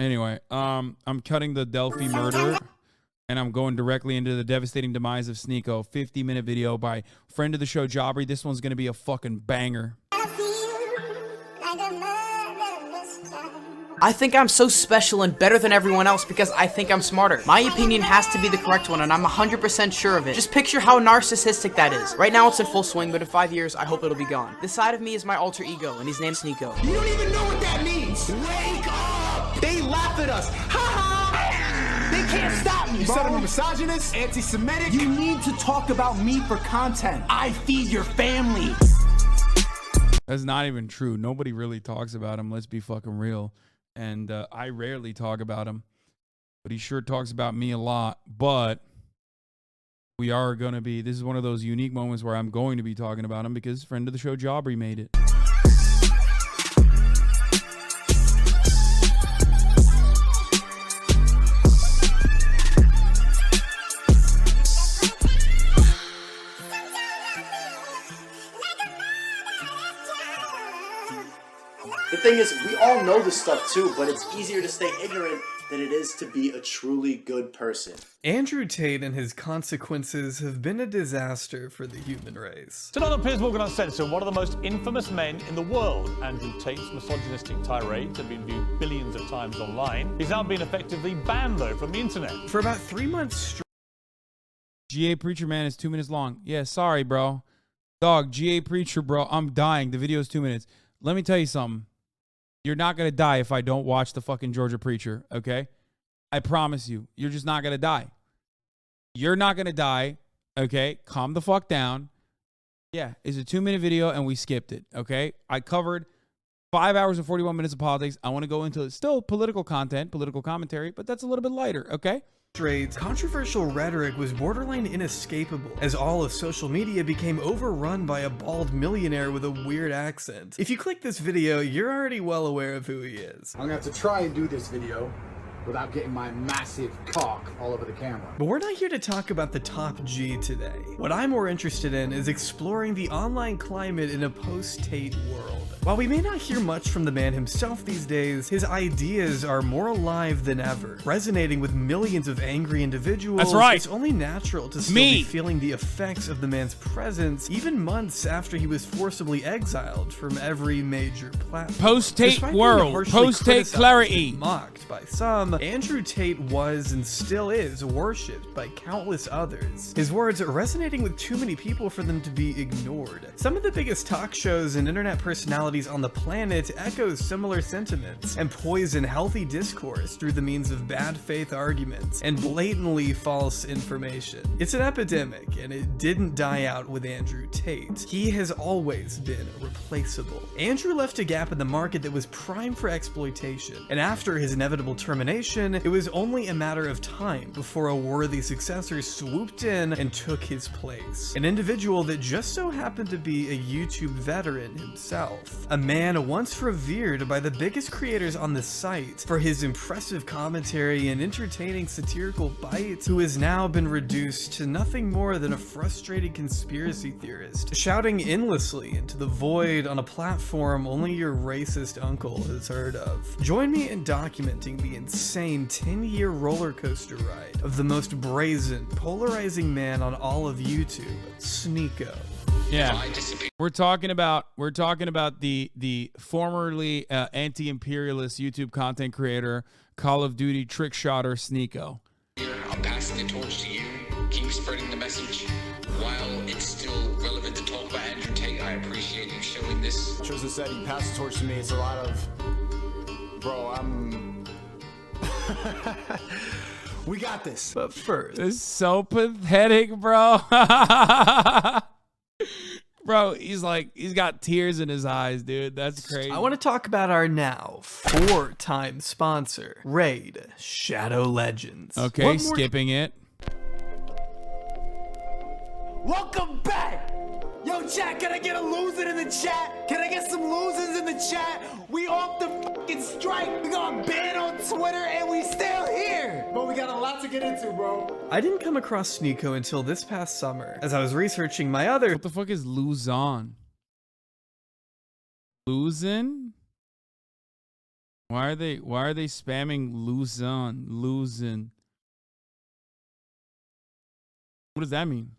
Anyway, I'm cutting the Delphi murder, and I'm going directly into the devastating demise of Sneako. 50-minute video by friend of the show, Jobbery. This one's gonna be a fucking banger. I think I'm so special and better than everyone else because I think I'm smarter. My opinion has to be the correct one, and I'm 100% sure of it. Just picture how narcissistic that is. Right now it's in full swing, but in 5 years, I hope it'll be gone. This side of me is my alter ego, and his name's Sneako. You don't even know what that means! Wake up! They laugh at us! Ha ha! They can't stop me, You said I'm a misogynist, anti-Semitic. You need to talk about me for content. I feed your family. That's not even true. Nobody really talks about him. Let's be fucking real. And I rarely talk about him, but he sure talks about me a lot. But we are going to be, this is one of those unique moments where I'm going to be talking about him because friend of the show, Jobbery, made it. The thing is, we all know this stuff too, but it's easier to stay ignorant than it is to be a truly good person. Andrew Tate and his consequences have been a disaster for the human race. Tonight on Piers Morgan Uncensored, one of the most infamous men in the world, Andrew Tate's misogynistic tirades have been viewed billions of times online. He's now been effectively banned, though, from the internet. For about 3 months straight. GA Preacher Man is 2 minutes long. Yeah, sorry, bro. Dog, GA Preacher, bro. I'm dying. The video is 2 minutes. Let me tell you something. You're not going to die if I don't watch the fucking Georgia Preacher, okay? I promise you. You're just not going to die. You're not going to die, okay? Calm the fuck down. Yeah, it's a 2-minute video, and we skipped it, okay? I covered 5 hours and 41 minutes of politics. I want to go into still political content, political commentary, but that's a little bit lighter, okay? Controversial rhetoric was borderline inescapable as all of social media became overrun by a bald millionaire with a weird accent. If you click this video, you're already well aware of who he is. I'm gonna have to try and do this video without getting my massive cock all over the camera. But we're not here to talk about the top G today. What I'm more interested in is exploring the online climate in a post-Tate world. While we may not hear much from the man himself these days, his ideas are more alive than ever, resonating with millions of angry individuals. That's right. It's only natural to still be feeling the effects of the man's presence, even months after he was forcibly exiled from every major platform. Post-Tate world, post-Tate clarity. Mocked by some, Andrew Tate was and still is worshipped by countless others. His words resonating with too many people for them to be ignored. Some of the biggest talk shows and internet personalities on the planet echo similar sentiments and poison healthy discourse through the means of bad faith arguments and blatantly false information. It's an epidemic, and it didn't die out with Andrew Tate. He has always been replaceable. Andrew left a gap in the market that was prime for exploitation, and after his inevitable termination, it was only a matter of time before a worthy successor swooped in and took his place. An individual that just so happened to be a YouTube veteran himself. A man once revered by the biggest creators on the site for his impressive commentary and entertaining satirical bites, who has now been reduced to nothing more than a frustrated conspiracy theorist, shouting endlessly into the void on a platform only your racist uncle has heard of. Join me in documenting the insane 10-year roller coaster ride of the most brazen, polarizing man on all of YouTube, Sneako. Yeah, we're talking about the formerly anti-imperialist YouTube content creator, Call of Duty trick shotter Sneako. I'm passing the torch to you. Keep spreading the message while it's still relevant to talk about Andrew Tate. I appreciate you showing this. Joseph said he passed the torch to me. It's a lot of, bro. We got this. But first, It's so pathetic, bro. Bro, he's got tears in his eyes, dude. That's crazy. I want to talk about our now 4-time sponsor, Raid Shadow Legends. Okay, skipping it. Welcome back! Yo, chat, can I get a loser in the chat? Can I get some losers in the chat? We off the fucking strike. We got banned on Twitter and we still here. But we got a lot to get into, bro. I didn't come across Sneako until this past summer, as I was researching my other— What the fuck is Luzon? Losing? Why are they spamming Luzon? What does that mean?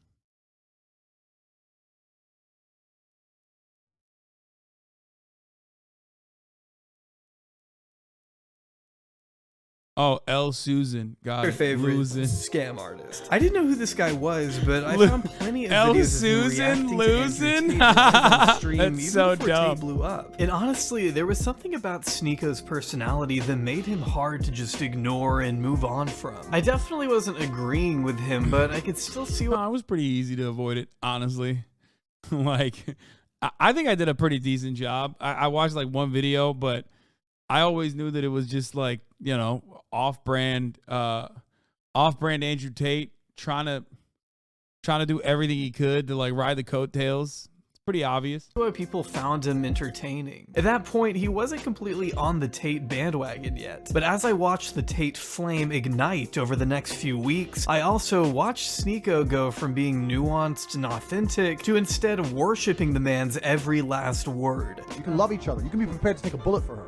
Oh, L. Susan. Got Your it. favorite Losing. scam artist. I didn't know who this guy was, but I found plenty of L. videos Susan of him reacting losing? to Andrew Tate on stream That's even so before dumb. Tate blew up. And honestly, there was something about Sneako's personality that made him hard to just ignore and move on from. I definitely wasn't agreeing with him, but I could still see No, what it was pretty easy to avoid it, honestly. Like, I think I did a pretty decent job. I watched like one video, but I always knew that it was just like, you know, off-brand Andrew Tate trying to do everything he could to like ride the coattails. It's pretty obvious. people found him entertaining. At that point, he wasn't completely on the Tate bandwagon yet, but as I watched the Tate flame ignite over the next few weeks, I also watched Sneako go from being nuanced and authentic to instead worshiping the man's every last word. You can love each other. You can be prepared to take a bullet for her.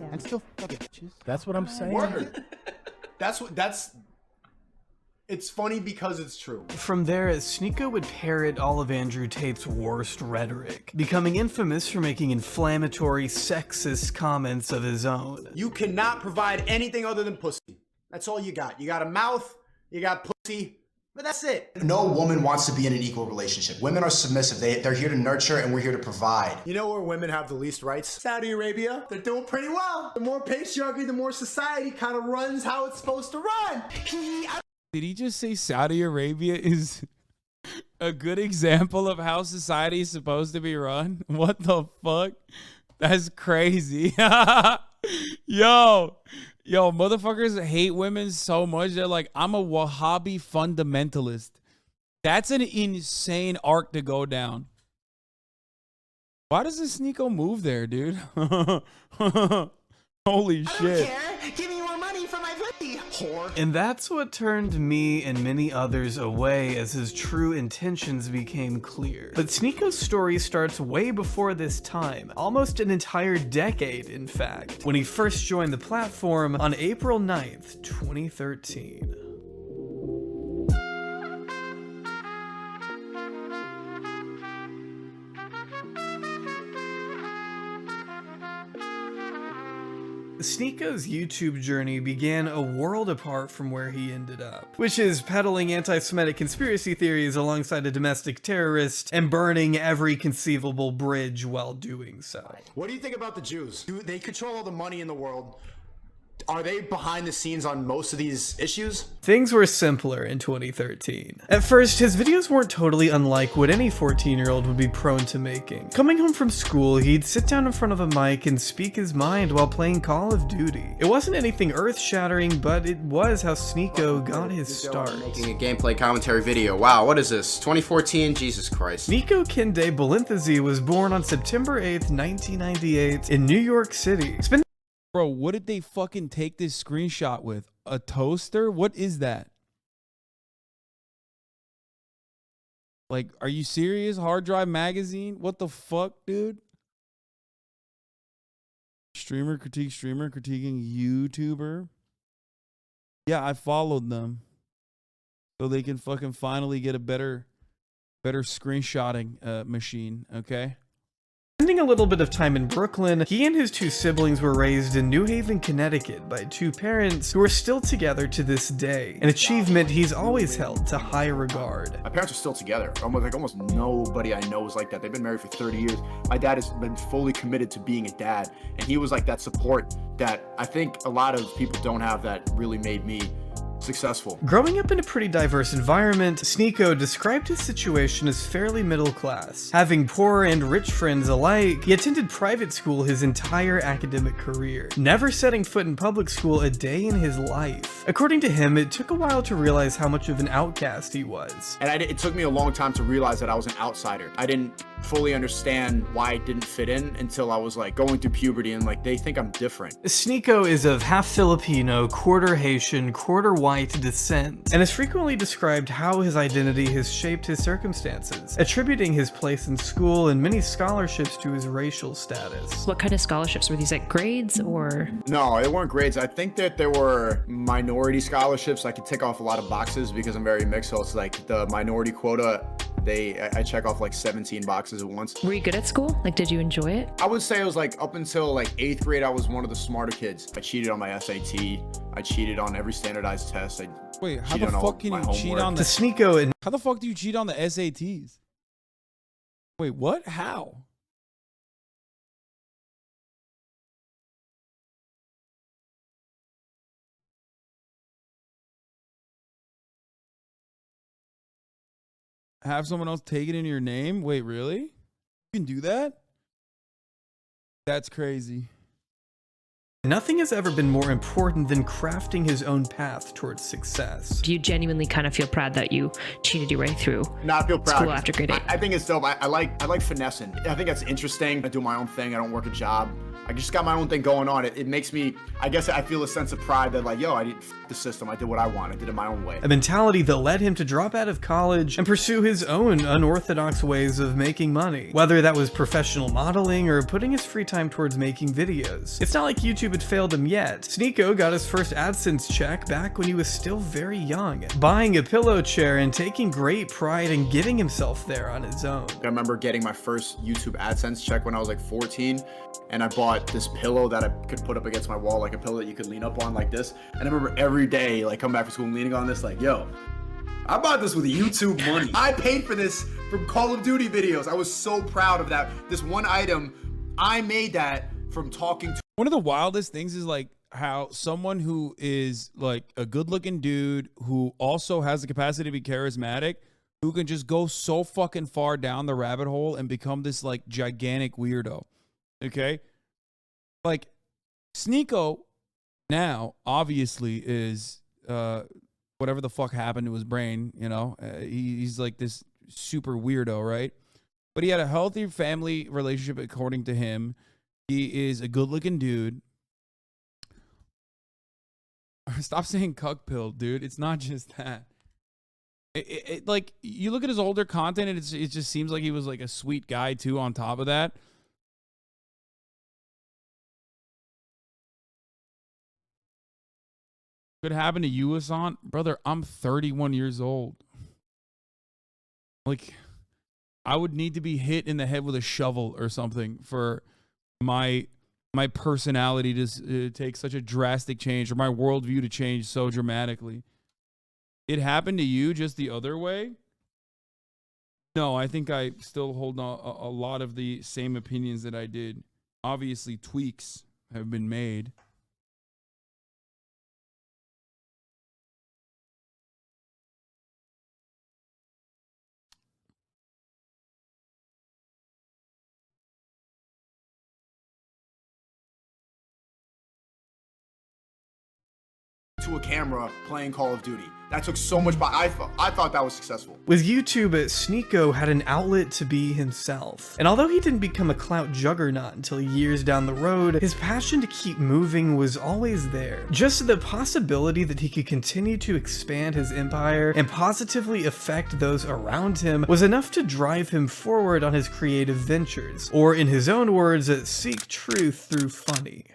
And still fuck it, bitches. That's what I'm saying. Word. It's funny because it's true. From there, Sneako would parrot all of Andrew Tate's worst rhetoric, becoming infamous for making inflammatory, sexist comments of his own. You cannot provide anything other than pussy. That's all you got. You got a mouth, you got pussy, but that's it. No woman wants to be in an equal relationship. Women are submissive. They're here to nurture and we're here to provide. You know where women have the least rights? Saudi Arabia. They're doing pretty well. The more patriarchy, the more society kind of runs how it's supposed to run. Did he just say Saudi Arabia is a good example of how society is supposed to be run? What the fuck? That's crazy. Yo, motherfuckers hate women so much. They're like, I'm a Wahhabi fundamentalist. That's an insane arc to go down. Why does this Sneako move there, dude? Holy shit. Give me more money for my pussy, whore. And that's what turned me and many others away as his true intentions became clear. But Sneako's story starts way before this time, almost an entire decade in fact, when he first joined the platform on April 9th, 2013. Sneako's YouTube journey began a world apart from where he ended up, which is peddling anti-Semitic conspiracy theories alongside a domestic terrorist and burning every conceivable bridge while doing so. What do you think about the Jews? They control all the money in the world. Are they behind the scenes on most of these issues? Things were simpler in 2013. At first, his videos weren't totally unlike what any 14-year-old would be prone to making. Coming home from school, he'd sit down in front of a mic and speak his mind while playing Call of Duty. It wasn't anything earth-shattering, but it was how Sneako got his start. Making a gameplay commentary video. Wow, what is this? 2014? Jesus Christ. Sneako Kende Bolinthazi was born on September 8th, 1998 in New York City. Bro, what did they fucking take this screenshot with? A toaster? What is that? Like, are you serious? Hard Drive Magazine? What the fuck, dude? Streamer critiquing YouTuber. Yeah, I followed them. So they can fucking finally get a better screenshotting machine, okay? Spending a little bit of time in Brooklyn, he and his two siblings were raised in New Haven, Connecticut by two parents who are still together to this day, an achievement he's always held to high regard. My parents are still together. Almost nobody I know is like that. They've been married for 30 years. My dad has been fully committed to being a dad, and he was like that support that I think a lot of people don't have that really made me successful. Growing up in a pretty diverse environment, Sneako described his situation as fairly middle class. Having poor and rich friends alike, he attended private school his entire academic career, never setting foot in public school a day in his life. According to him, it took a while to realize how much of an outcast he was. And it took me a long time to realize that I was an outsider. I didn't fully understand why I didn't fit in until I was like going through puberty and like they think I'm different. Sneako is of half Filipino, quarter Haitian, quarter white white descent, and has frequently described how his identity has shaped his circumstances, attributing his place in school and many scholarships to his racial status. What kind of scholarships? Were these like grades or? No, they weren't grades. I think that there were minority scholarships. I could tick off a lot of boxes because I'm very mixed, so it's like the minority quota, I check off like 17 boxes at once. Were you good at school? Like, did you enjoy it? I would say it was like up until like 8th grade, I was one of the smarter kids. I cheated on my SAT. I cheated on every standardized test. Wait, how the fuck can you cheat on the Sneako and How the fuck do you cheat on the SATs? Wait, what? How? Have someone else take it in your name? Wait, really? You can do that? That's crazy. nothing has ever been more important than crafting his own path towards success. Do you genuinely kind of feel proud that you cheated your way through Not feel proud. school after grade 8? I think it's dope. I like finessing. I think that's interesting. I do my own thing. I don't work a job. I just got my own thing going on. It makes me, I guess I feel a sense of pride that like, yo, I didn't f the system. I did what I want. I did it my own way. A mentality that led him to drop out of college and pursue his own unorthodox ways of making money, whether that was professional modeling or putting his free time towards making videos. It's not like YouTube had failed him yet. Sneako got his first AdSense check back when he was still very young, buying a pillow chair and taking great pride in getting himself there on his own. I remember getting my first YouTube AdSense check when I was like 14, and I bought this pillow that I could put up against my wall, like a pillow that you could lean up on like this. And I remember every day, like coming back from school and leaning on this, like, yo, I bought this with YouTube money. I paid for this from Call of Duty videos. I was so proud of that. This one item, I made that from talking to. One of the wildest things is like how someone who is like a good looking dude who also has the capacity to be charismatic, who can just go so fucking far down the rabbit hole and become this like gigantic weirdo. Okay? Like Sneako now obviously is whatever the fuck happened to his brain, you know? He's like this super weirdo, right? But he had a healthy family relationship according to him. He is a good-looking dude. Stop saying cuck pill, dude. It's not just that. Like, you look at his older content, and it just seems like he was like a sweet guy, too, on top of that. Could happen to you, Hasan? Brother, I'm 31 years old. Like, I would need to be hit in the head with a shovel or something for my personality to take such a drastic change, or my worldview to change so dramatically. It happened to you just the other way? No, I think I still hold a lot of the same opinions that I did. Obviously, tweaks have been made. To a camera playing Call of Duty. That took so much, but I thought that was successful. With YouTube, Sneako had an outlet to be himself. And although he didn't become a clout juggernaut until years down the road, his passion to keep moving was always there. Just the possibility that he could continue to expand his empire and positively affect those around him was enough to drive him forward on his creative ventures. Or in his own words, seek truth through funny.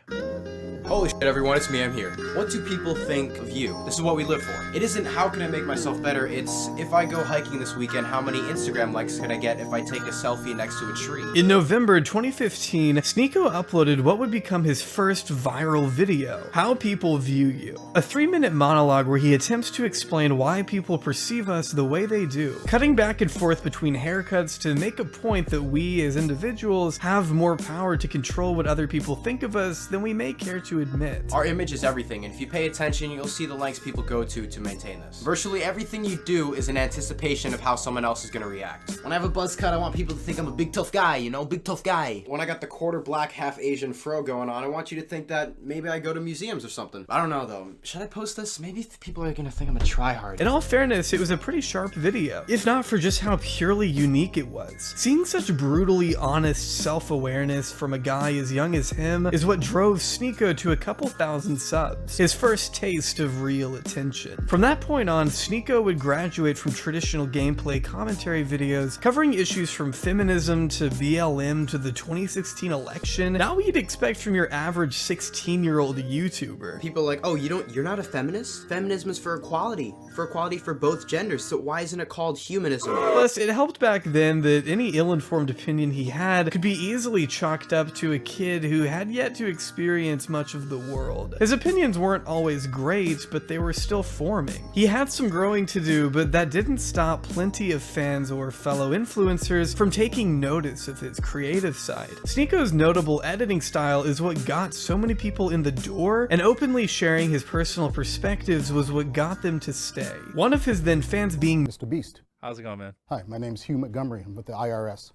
Holy shit, everyone, it's me, I'm here. What do people think of you? This is what we live for. It isn't how can I make myself better, it's if I go hiking this weekend, how many Instagram likes can I get if I take a selfie next to a tree? In November 2015, Sneako uploaded what would become his first viral video, How People View You. A 3-minute monologue where he attempts to explain why people perceive us the way they do, cutting back and forth between haircuts to make a point that we as individuals have more power to control what other people think of us than we may care to admit. Our image is everything, and if you pay attention, you'll see the lengths people go to maintain this. Virtually everything you do is in anticipation of how someone else is gonna react. When I have a buzz cut, I want people to think I'm a big tough guy, you know, big tough guy. When I got the quarter black, half Asian fro going on, I want you to think that maybe I go to museums or something. I don't know though. Should I post this? Maybe people are gonna think I'm a tryhard. In all fairness, it was a pretty sharp video, if not for just how purely unique it was. Seeing such brutally honest self-awareness from a guy as young as him is what drove Sneako to a couple thousand subs, his first taste of real attention. From that point on, Sneako would graduate from traditional gameplay commentary videos covering issues from feminism to BLM to the 2016 election, not what you'd expect from your average 16-year-old YouTuber. People are like, oh, you're not a feminist? Feminism is for equality for both genders, so why isn't it called humanism? Plus, it helped back then that any ill-informed opinion he had could be easily chalked up to a kid who had yet to experience much of the world. His opinions weren't always great, but they were still forming. He had some growing to do, but that didn't stop plenty of fans or fellow influencers from taking notice of his creative side. Sneako's notable editing style is what got so many people in the door, and openly sharing his personal perspectives was what got them to stay. One of his then fans being Mr. Beast. How's it going, man? Hi, my name's Hugh Montgomery. I'm with the IRS.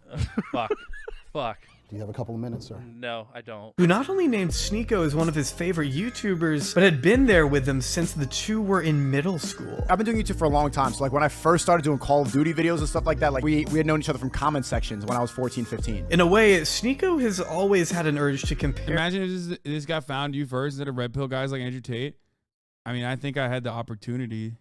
Fuck. Fuck. Do you have a couple of minutes, sir? No, I don't. who not only named Sneako as one of his favorite YouTubers, but had been there with him since the two were in middle school. I've been doing YouTube for a long time. So like when I first started doing Call of Duty videos and stuff like that, like we had known each other from comment sections when I was 14, 15. In a way, Sneako has always had an urge to compare. Imagine if this guy found you first instead of red pill guys like Andrew Tate. I mean, I think I had the opportunity.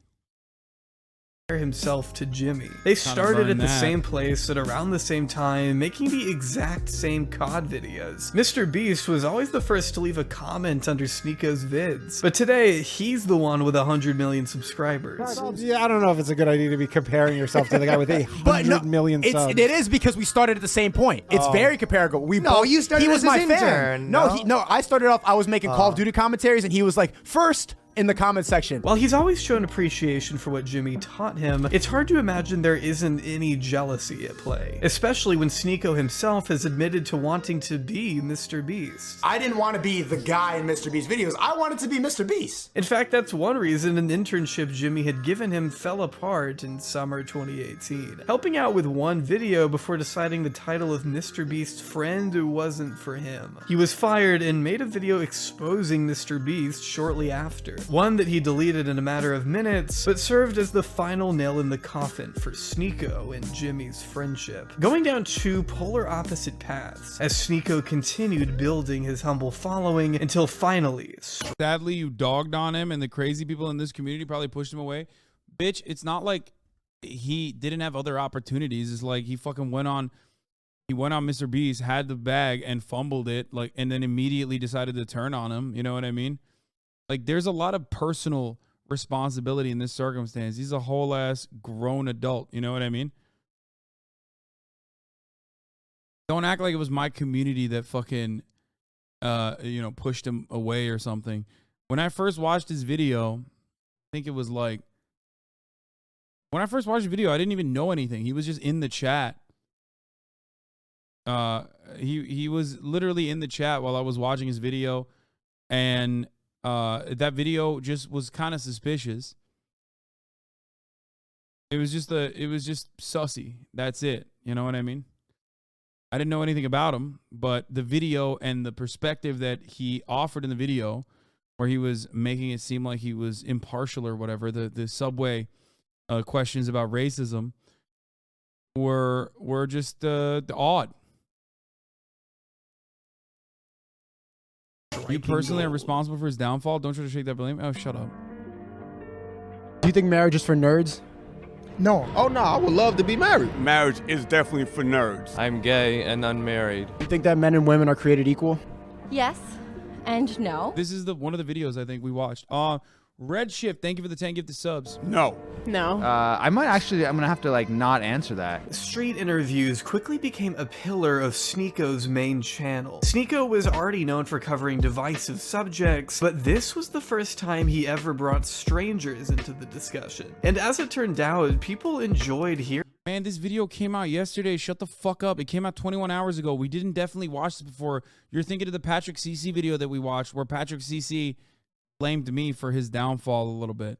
Himself to Jimmy. They started at the same place at around the same time, making the exact same COD videos. Mr. Beast was always the first to leave a comment under Sneako's vids, but today he's the one with 100 million subscribers. Yeah, I don't know if it's a good idea to be comparing yourself to the guy with 100 million subs. It is because we started at the same point. It's very comparable. You started he was as my his fan. intern. No, I started off, I was making Call of Duty commentaries and he was like, first in the comment section. While he's always shown appreciation for what Jimmy taught him, it's hard to imagine there isn't any jealousy at play, especially when Sneako himself has admitted to wanting to be Mr. Beast. I didn't want to be the guy in Mr. Beast videos. I wanted to be Mr. Beast. In fact, that's one reason an internship Jimmy had given him fell apart in summer 2018, helping out with one video before deciding the title of Mr. Beast's friend wasn't for him. He was fired and made a video exposing Mr. Beast shortly after. One that he deleted in a matter of minutes, but served as the final nail in the coffin for Sneako and Jimmy's friendship. Going down two polar opposite paths, as Sneako continued building his humble following until finally... Sadly, you dogged on him and the crazy people in this community probably pushed him away. Bitch, it's not like he didn't have other opportunities. It's like he fucking went on Mr. Beast, had the bag and fumbled it, like, and then immediately decided to turn on him. You know what I mean? Like, there's a lot of personal responsibility in this circumstance. He's a whole ass grown adult. You know what I mean? Don't act like it was my community that fucking, pushed him away or something. When I first watched his video, I think it was like, when I first watched the video, I didn't even know anything. He was just in the chat. He was literally in the chat while I was watching his video, and that video just was kind of suspicious. It was just sussy. That's it. You know what I mean? I didn't know anything about him, but the video and the perspective that he offered in the video, where he was making it seem like he was impartial or whatever, the subway questions about racism were just odd. You personally are responsible for his downfall. Don't try to shake that blame. Oh, shut up. Do you think marriage is for nerds? No. Oh, no, I would love to be married. Marriage is definitely for nerds. I'm gay and unmarried. You think that men and women are created equal? Yes and no. This is one of the videos I think we watched. Redshift, thank you for the 10 gifted subs. No. No. I'm gonna have to not answer that. Street interviews quickly became a pillar of Sneako's main channel. Sneako was already known for covering divisive subjects, but this was the first time he ever brought strangers into the discussion. And as it turned out, people enjoyed hearing. Man, this video came out yesterday. Shut the fuck up. It came out 21 hours ago. We didn't definitely watch this before. You're thinking of the Patrick CC video that we watched, where Patrick CC blamed me for his downfall a little bit.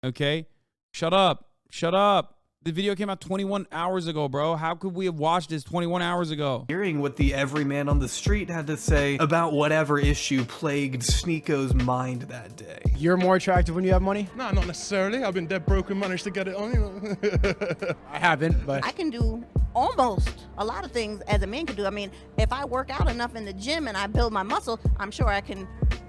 Okay? Shut up. Shut up. The video came out 21 hours ago, bro. How could we have watched this 21 hours ago? Hearing what the everyman on the street had to say about whatever issue plagued Sneako's mind that day. You're more attractive when you have money? No, not necessarily. I've been dead broke and managed to get it on, you know. I haven't, but... I can do almost a lot of things as a man can do. I mean, if I work out enough in the gym and I build my muscle, I'm sure I can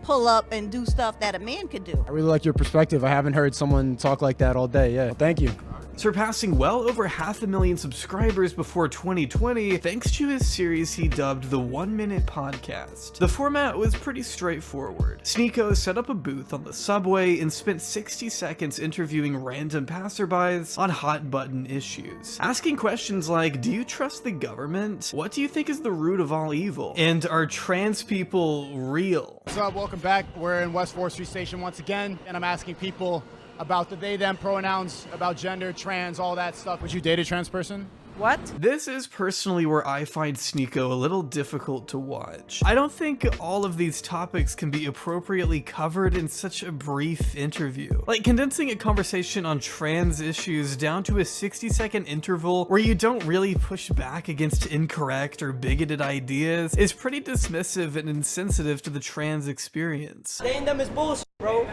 pull up and do stuff that a man could do. I really like your perspective. I haven't heard someone talk like that all day. Yeah, thank you. Surpassing well over 500,000 subscribers before 2020 thanks to his series he dubbed the 1 Minute Podcast. The format was pretty straightforward. Sneako set up a booth on the subway and spent 60 seconds interviewing random passerbys on hot button issues, asking questions like, do you trust the government? What do you think is the root of all evil? And are trans people real? What's up? Welcome back. We're in West 4th Street Station once again, and I'm asking people about the they, them pronouns, about gender, trans, all that stuff. Would you date a trans person? What? This is personally where I find Sneako a little difficult to watch. I don't think all of these topics can be appropriately covered in such a brief interview. Like, condensing a conversation on trans issues down to a 60-second interval where you don't really push back against incorrect or bigoted ideas is pretty dismissive and insensitive to the trans experience. They and them is bullshit, bro.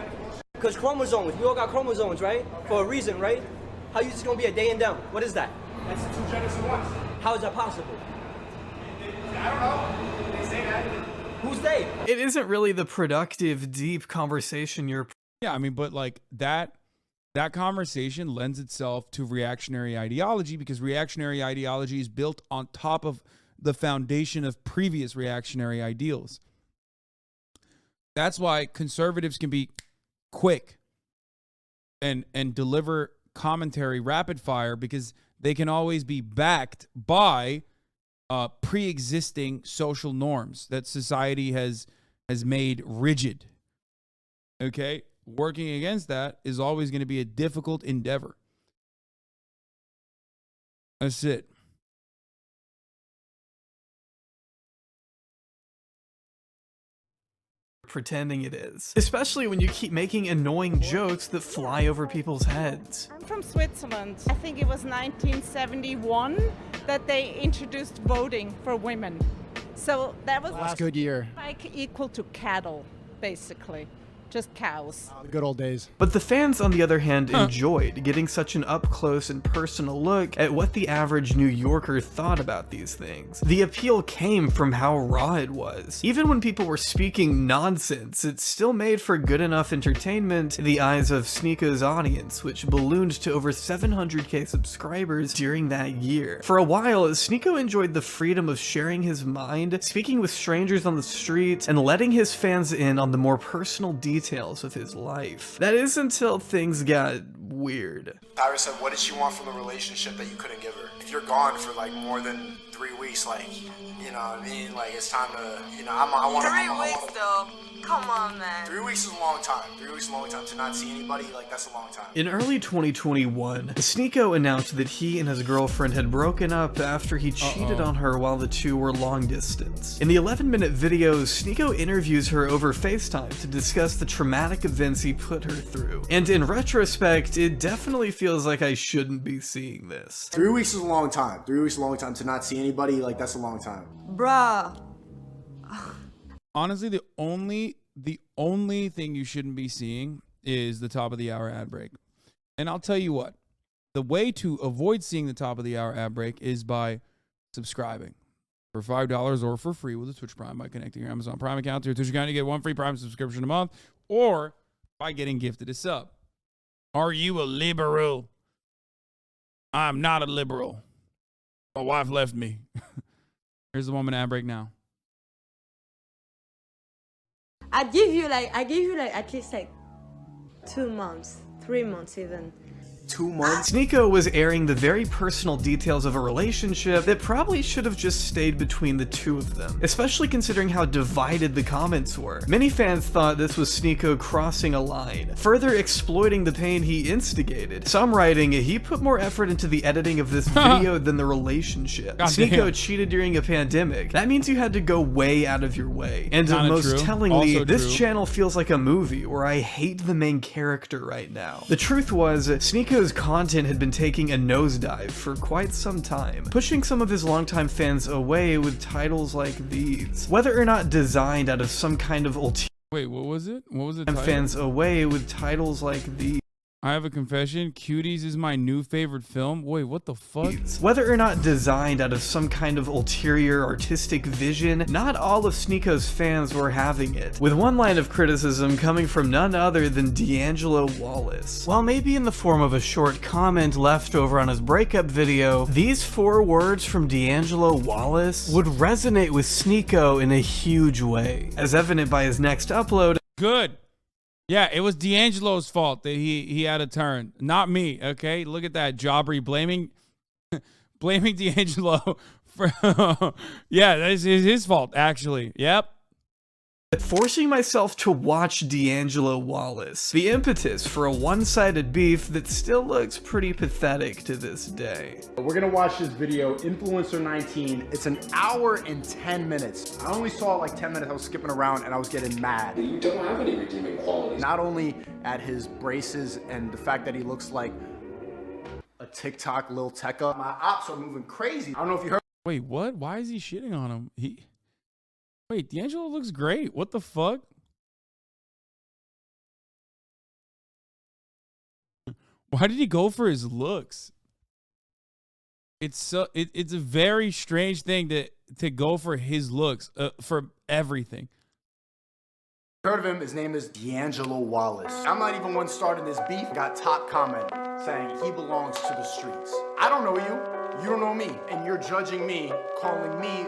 Because chromosomes, we all got chromosomes, right? For a reason, right? How you just gonna be a they and them? What is that? That's two genders at once. How is that possible? I don't know. They say that. Who's they? It isn't really the productive, deep conversation you're... Yeah, I mean, but like that conversation lends itself to reactionary ideology because reactionary ideology is built on top of the foundation of previous reactionary ideals. That's why conservatives can be quick and deliver commentary rapid fire because they can always be backed by pre-existing social norms that society has made rigid. Okay? Working against that is always going to be a difficult endeavor. That's it. Pretending it is. Especially when you keep making annoying jokes that fly over people's heads. I'm from Switzerland. I think it was 1971 that they introduced voting for women. So that was Last good year. like equal to cattle, basically. Just cows. The good old days. But the fans, on the other hand, enjoyed getting such an up-close and personal look at what the average New Yorker thought about these things. The appeal came from how raw it was. Even when people were speaking nonsense, it still made for good enough entertainment in the eyes of Sneako's audience, which ballooned to over 700k subscribers during that year. For a while, Sneako enjoyed the freedom of sharing his mind, speaking with strangers on the street, and letting his fans in on the more personal details of his life. That is until things got weird. Tyra said, what did she want from the relationship that you couldn't give her? If you're gone for like more than 3 weeks, like, you know what I mean? Like, it's time to, you know, I want 3 weeks though. Come on, man. 3 weeks is a long time. 3 weeks is a long time to not see anybody. Like, that's a long time. In early 2021, Sneako announced that he and his girlfriend had broken up after he cheated on her while the two were long distance. In the 11-minute video, Sneako interviews her over FaceTime to discuss the traumatic events he put her through. And in retrospect, it definitely feels like I shouldn't be seeing this. 3 weeks is a long time. 3 weeks is a long time to not see anybody. Like, that's a long time. Bruh. Honestly, the only thing you shouldn't be seeing is the top of the hour ad break. And I'll tell you what, the way to avoid seeing the top of the hour ad break is by subscribing for $5 or for free with a Twitch Prime by connecting your Amazon Prime account to your Twitch account. You get one free Prime subscription a month, or by getting gifted a sub. Are you a liberal? I'm not a liberal. My wife left me. Here's the 1 minute ad break now. I give you like at least like 2 months, 3 months even. 2 months? Sneako was airing the very personal details of a relationship that probably should have just stayed between the two of them, especially considering how divided the comments were. Many fans thought this was Sneako crossing a line, further exploiting the pain he instigated. Some writing, he put more effort into the editing of this video than the relationship. Sneako cheated during a pandemic. That means you had to go way out of your way. And most tellingly, this channel feels like a movie where I hate the main character right now. The truth was, Sneako's content had been taking a nosedive for quite some time, pushing some of his longtime fans away with titles like these. Whether or not designed out of some kind of ulterior... Wait, what was it? What was the title? Fans away with titles like these. I have a confession. Cuties is my new favorite film. Wait, what the fuck? Whether or not designed out of some kind of ulterior artistic vision, not all of Sneako's fans were having it, with one line of criticism coming from none other than D'Angelo Wallace. While maybe in the form of a short comment left over on his breakup video, these 4 words from D'Angelo Wallace would resonate with Sneako in a huge way, as evident by his next upload. Good. Yeah, it was D'Angelo's fault that he had a turn, not me. Okay, look at that, Jobbery blaming D'Angelo for. Yeah, that is his fault actually. Yep. Forcing myself to watch D'Angelo Wallace, the impetus for a one-sided beef that still looks pretty pathetic to this day. We're gonna watch this video, Influencer 19. It's an hour and 10 minutes. I only saw it like 10 minutes. I was skipping around and I was getting mad. You don't have any redeeming qualities. Not only at his braces and the fact that he looks like a TikTok Lil Tecca. My ops are moving crazy. I don't know if you heard. Wait, what? Why is he shitting on him? Wait, D'Angelo looks great. What the fuck? Why did he go for his looks? It's a very strange thing to go for his looks for everything. Heard of him? His name is D'Angelo Wallace. I'm not even one starting this beef. Got top comment saying he belongs to the streets. I don't know you. You don't know me. And you're judging me, calling me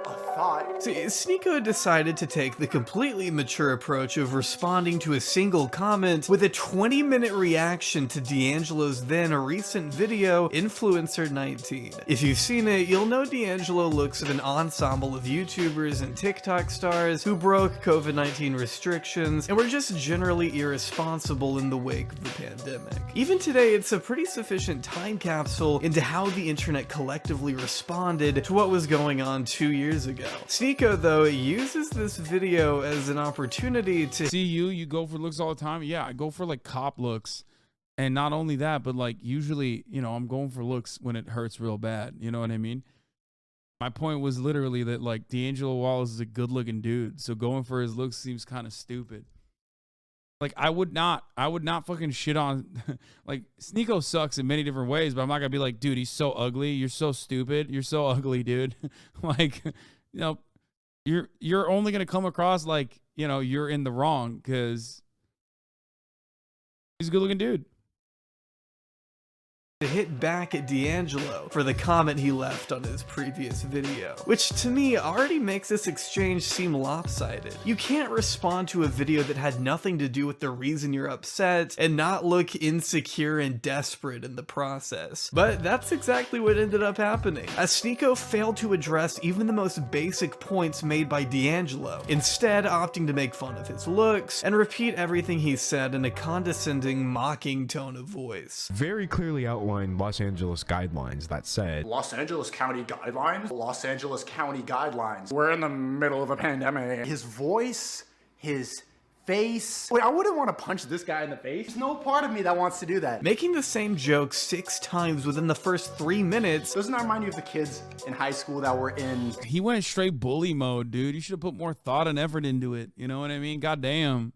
a thought. See, Sneako decided to take the completely mature approach of responding to a single comment with a 20-minute reaction to D'Angelo's then recent video, Influencer 19. If you've seen it, you'll know D'Angelo looks at an ensemble of YouTubers and TikTok stars who broke COVID-19 restrictions and were just generally irresponsible in the wake of the pandemic. Even today, it's a pretty sufficient time capsule into how the internet collectively responded to what was going on 2 years ago. Sneako, though, uses this video as an opportunity to see you go for looks all the time. Yeah, I go for like cop looks. And not only that, but like usually, you know, I'm going for looks when it hurts real bad. You know what I mean? My point was literally that like D'Angelo Wallace is a good looking dude. So going for his looks seems kind of stupid. Like I would not fucking shit on like Sneako sucks in many different ways, but I'm not gonna be like, dude, he's so ugly, you're so stupid, you're so ugly, dude. Like, you know, you're only gonna come across like, you know, you're in the wrong because he's a good looking dude. To hit back at D'Angelo for the comment he left on his previous video, which to me already makes this exchange seem lopsided. You can't respond to a video that had nothing to do with the reason you're upset and not look insecure and desperate in the process. But that's exactly what ended up happening, as Sneako failed to address even the most basic points made by D'Angelo, instead opting to make fun of his looks and repeat everything he said in a condescending, mocking tone of voice. Very clearly outlined Los Angeles guidelines that said Los Angeles County guidelines? Los Angeles County guidelines. We're in the middle of a pandemic. His voice, his face. Wait, I wouldn't want to punch this guy in the face. There's no part of me that wants to do that. Making the same joke 6 times within the first 3 minutes. Doesn't that remind you of the kids in high school that were in... He went straight bully mode, dude. You should have put more thought and effort into it. You know what I mean? Goddamn.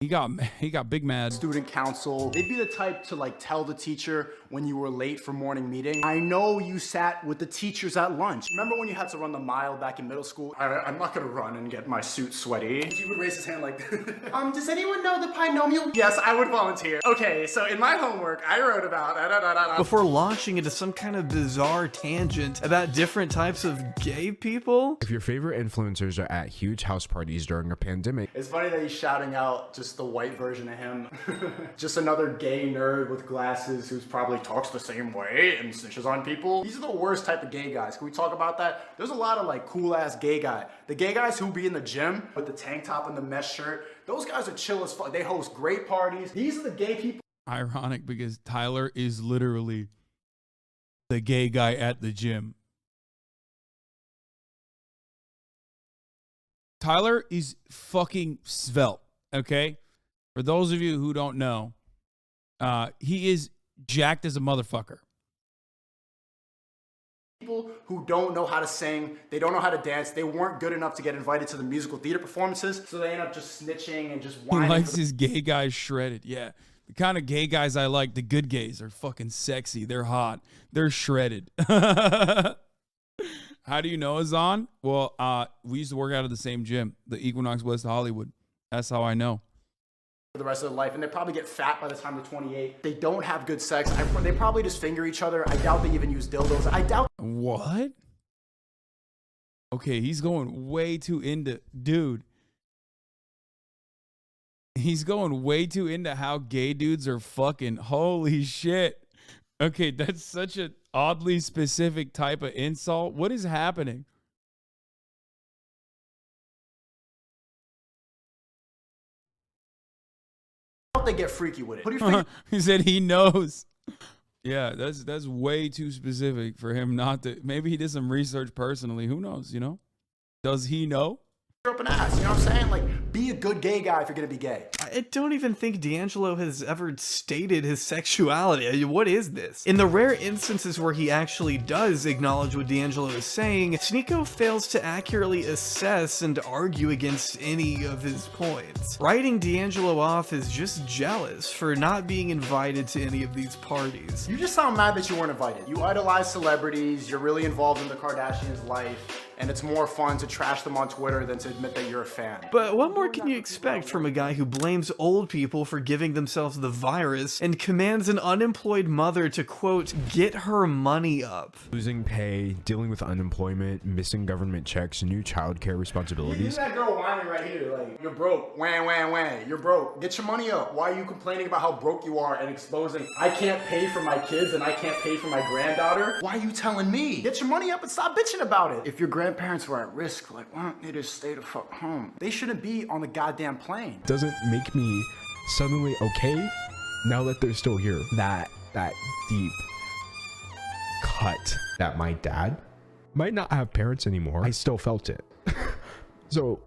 He got big mad. Student council. They'd be the type to like tell the teacher when you were late for morning meeting. I know you sat with the teachers at lunch. Remember when you had to run the mile back in middle school? I'm not gonna run and get my suit sweaty. He would raise his hand like, does anyone know the binomial? Yes, I would volunteer. Okay, so in my homework, I wrote about before launching into some kind of bizarre tangent about different types of gay people. If your favorite influencers are at huge house parties during a pandemic. It's funny that he's shouting out just the white version of him. Just another gay nerd with glasses who's probably talks the same way and snitches on people. These are the worst type of gay guys. Can we talk about that? There's a lot of like cool ass gay guy. The gay guys who be in the gym with the tank top and the mesh shirt, those guys are chill as fuck. They host great parties. These are the gay people. Ironic because Tyler is literally the gay guy at the gym. Tyler is fucking svelte, okay? For those of you who don't know, he is jacked as a motherfucker. People who don't know how to sing, they don't know how to dance, they weren't good enough to get invited to the musical theater performances, so they end up just snitching and just whining. He likes his gay guys shredded. Yeah, The kind of gay guys I like, the good gays, are fucking sexy. They're hot. They're shredded. How do you know, Hasan? Well, we used to work out at the same gym, the Equinox West Hollywood. That's how I know. For the rest of their life, and they probably get fat by the time they're 28. They don't have good sex. They probably just finger each other. I doubt they even use dildos. I doubt. What? Okay, he's going way too into, dude. He's going way too into how gay dudes are fucking. Holy shit. Okay, that's such an oddly specific type of insult. What is happening? They get freaky with it. Put your finger. He said he knows. Yeah, that's way too specific for him not to. Maybe he did some research personally. Who knows, you know? Does he know? Up an ass, you know what I'm saying? Like, be a good gay guy if you're gonna be gay. I don't even think D'Angelo has ever stated his sexuality. What is this? In the rare instances where he actually does acknowledge what D'Angelo is saying, Sneako fails to accurately assess and argue against any of his points. Writing D'Angelo off is just jealous for not being invited to any of these parties. You just sound mad that you weren't invited. You idolize celebrities, you're really involved in the Kardashians' life, and it's more fun to trash them on Twitter than to admit that you're a fan. But what more can you expect from a guy who blames old people for giving themselves the virus and commands an unemployed mother to, quote, get her money up? Losing pay, dealing with unemployment, missing government checks, new childcare responsibilities. That girl whining right here, like, you're broke, wham, wham, wham, you're broke. Get your money up. Why are you complaining about how broke you are and exposing, I can't pay for my kids and I can't pay for my granddaughter? Why are you telling me? Get your money up and stop bitching about it. If your grandparents were at risk, like, why don't they just stay the fuck home? They shouldn't be on the goddamn plane. Doesn't make me suddenly okay now that they're still here. That deep cut that my dad might not have parents anymore, I still felt it. So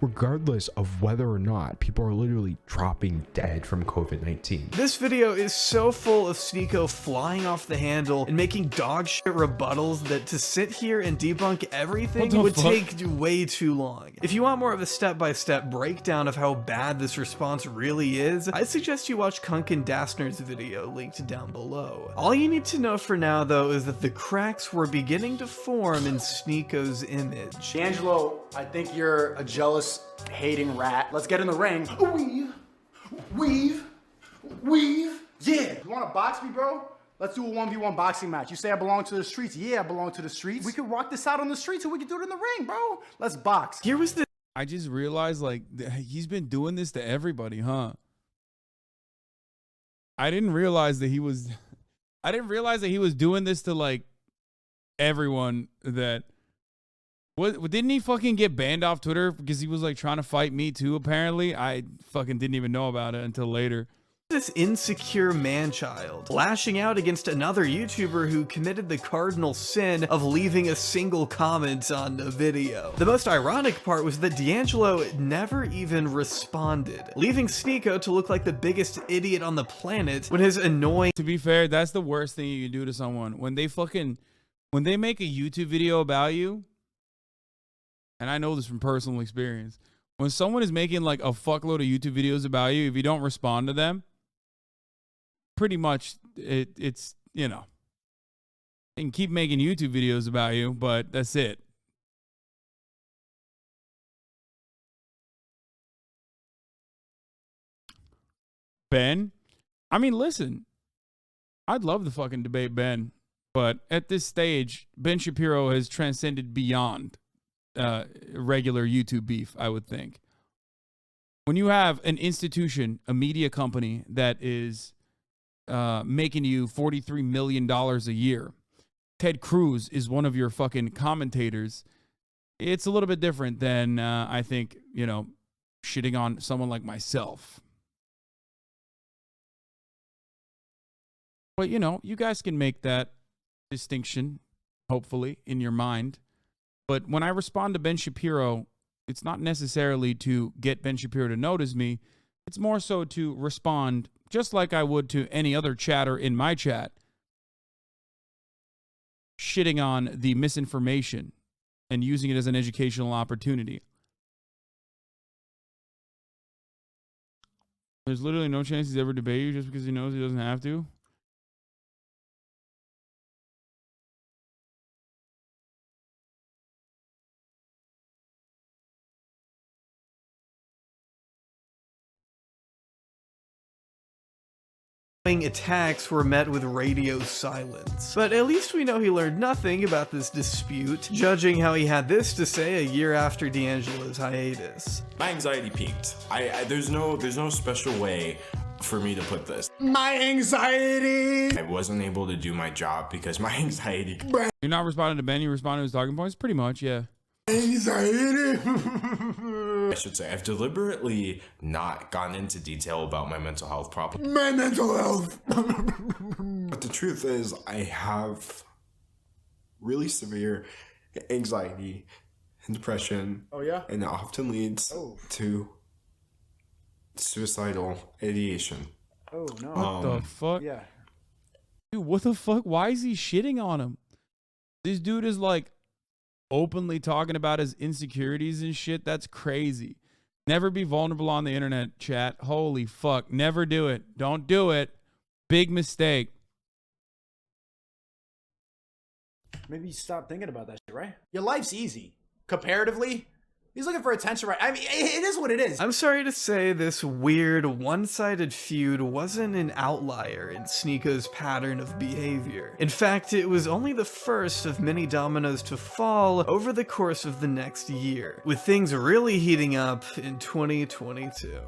regardless of whether or not people are literally dropping dead from COVID-19. This video is so full of Sneako flying off the handle and making dog shit rebuttals that to sit here and debunk everything would take way too long. If you want more of a step-by-step breakdown of how bad this response really is, I suggest you watch Kunkin Dastner's video linked down below. All you need to know for now though is that the cracks were beginning to form in Sneako's image. D'Angelo, I think you're a jealous, hating rat. Let's get in the ring. Weave. Yeah. You want to box me, bro? Let's do a 1v1 boxing match. You say I belong to the streets. Yeah, I belong to the streets. We could rock this out on the streets and we could do it in the ring, bro. Let's box. Here was the... I just realized, like, he's been doing this to everybody, huh? I didn't realize that he was doing this to, like, everyone that... What, didn't he fucking get banned off Twitter because he was like trying to fight me too, apparently? I fucking didn't even know about it until later. This insecure man-child lashing out against another YouTuber who committed the cardinal sin of leaving a single comment on a video. The most ironic part was that D'Angelo never even responded, leaving Sneako to look like the biggest idiot on the planet when his annoying... To be fair, that's the worst thing you can do to someone. When they make a YouTube video about you, and I know this from personal experience, when someone is making like a fuckload of YouTube videos about you, if you don't respond to them, pretty much it's, you know, they can keep making YouTube videos about you, but that's it. Ben, I mean, listen, I'd love to fucking debate Ben, but at this stage, Ben Shapiro has transcended beyond regular YouTube beef, I would think. When you have an institution, a media company that is making you $43 million a year, Ted Cruz is one of your fucking commentators, it's a little bit different than, I think, you know, shitting on someone like myself. But, you know, you guys can make that distinction, hopefully, in your mind. But when I respond to Ben Shapiro, it's not necessarily to get Ben Shapiro to notice me. It's more so to respond just like I would to any other chatter in my chat, shitting on the misinformation and using it as an educational opportunity. There's literally no chance he's ever debate you just because he knows he doesn't have to. Attacks were met with radio silence. But at least we know he learned nothing about this dispute, judging how he had this to say a year after D'Angelo's hiatus. My anxiety peaked. There's no special way for me to put this. My anxiety! I wasn't able to do my job because my anxiety. You're not responding to Ben, you're responding to his talking points? Pretty much, yeah. Anxiety! I should say, I've deliberately not gone into detail about my mental health problem. My mental health! But the truth is, I have really severe anxiety and depression. Oh, yeah? And it often leads to suicidal ideation. Oh, no. What the fuck? Yeah. Dude, what the fuck? Why is he shitting on him? This dude is like openly talking about his insecurities and shit. That's crazy. Never be vulnerable on the internet, chat. Holy fuck. Never do it. Don't do it. Big mistake. Maybe you stop thinking about that shit, right? Your life's easy. Comparatively. He's looking for attention, right? I mean, it is what it is. I'm sorry to say this weird, one-sided feud wasn't an outlier in Sneako's pattern of behavior. In fact, it was only the first of many dominoes to fall over the course of the next year, with things really heating up in 2022.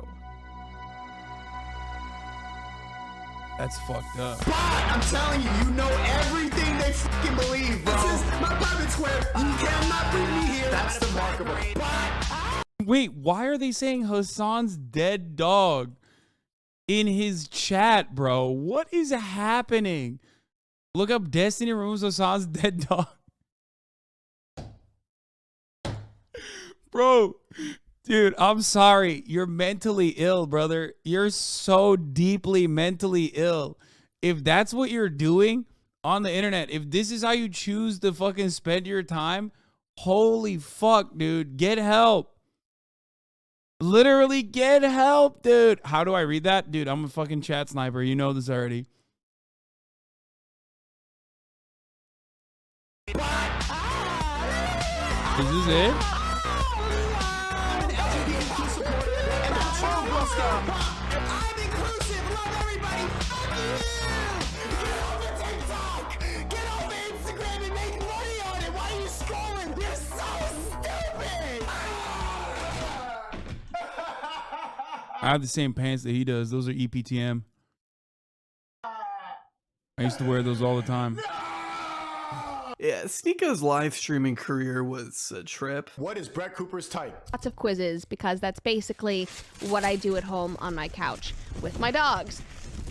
That's fucked up. But I'm telling you, you know everything they fucking believe, bro. This is my puppet square. You cannot bring me here. That's the mark of a... Wait, why are they saying Hasan's dead dog in his chat, bro? What is happening? Look up Destiny Rooms Hasan's dead dog. Bro, dude, I'm sorry. You're mentally ill, brother. You're so deeply mentally ill. If that's what you're doing on the internet, if this is how you choose to fucking spend your time, holy fuck, dude. Get help. Literally get help, dude. How do I read that? Dude, I'm a fucking chat sniper. You know this already. Is this it? I'm inclusive. Love everybody. Fuck you. Get over TikTok. Get over Instagram and make money on it. Why are you scrolling? You're so stupid. I have the same pants that he does. Those are EPTM. I used to wear those all the time. Yeah, Sneako's live streaming career was a trip. What is Brett Cooper's type? Lots of quizzes, because that's basically what I do at home on my couch with my dogs.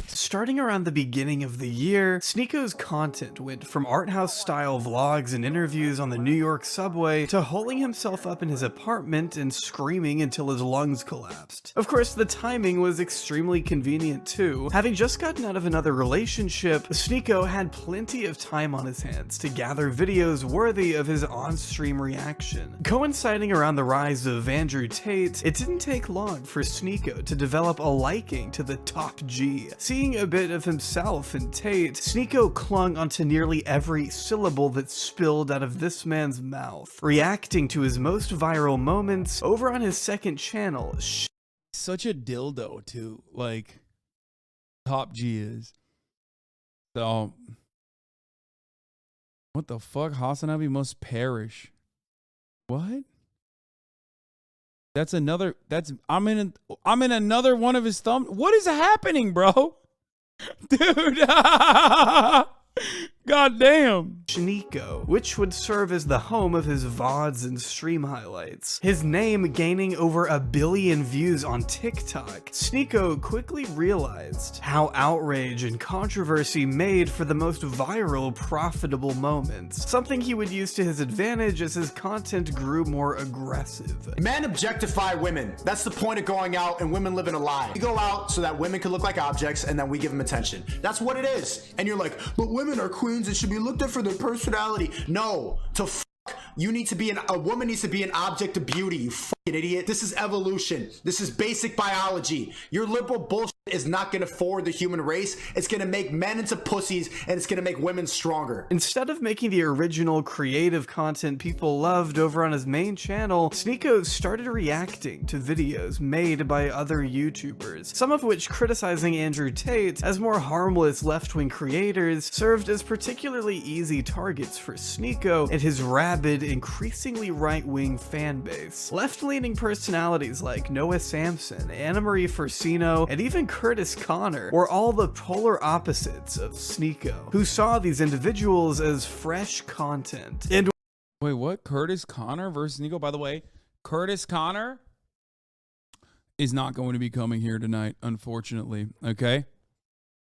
Starting around the beginning of the year, Sneako's content went from art house style vlogs and interviews on the New York subway to holding himself up in his apartment and screaming until his lungs collapsed. Of course, the timing was extremely convenient too. Having just gotten out of another relationship, Sneako had plenty of time on his hands to gather videos worthy of his on-stream reaction. Coinciding around the rise of Andrew Tate, it didn't take long for Sneako to develop a liking to the top G. Seeing a bit of himself in Tate, Sneako clung onto nearly every syllable that spilled out of this man's mouth, reacting to his most viral moments over on his second channel. Such a dildo, too. Like, Top G is. So, what the fuck? Hasanabi must perish. What? That's another. That's I'm in another one of his thumb. What is happening, bro? Dude. God damn. Sneako, which would serve as the home of his VODs and stream highlights. His name gaining over 1 billion views on TikTok, Sneako quickly realized how outrage and controversy made for the most viral, profitable moments, something he would use to his advantage as his content grew more aggressive. Men objectify women. That's the point of going out and women living a lie. We go out so that women can look like objects and then we give them attention. That's what it is. And you're like, but women are queens and should be looked at for their personality. No, to fuck You need to be a woman needs to be an object of beauty, you fucking idiot. This is evolution. This is basic biology. Your liberal bullshit is not going to forward the human race. It's going to make men into pussies, and it's going to make women stronger. Instead of making the original creative content people loved over on his main channel, Sneako started reacting to videos made by other YouTubers, some of which criticizing Andrew Tate as more harmless left-wing creators served as particularly easy targets for Sneako and his rabid, increasingly right-wing fan base. Left-leaning personalities like Noah Samson, Anna Marie Forcino, and even Curtis Connor were all the polar opposites of Sneako, who saw these individuals as fresh content. And wait, what? Curtis Connor versus Sneako? By the way, Curtis Connor is not going to be coming here tonight, unfortunately. Okay.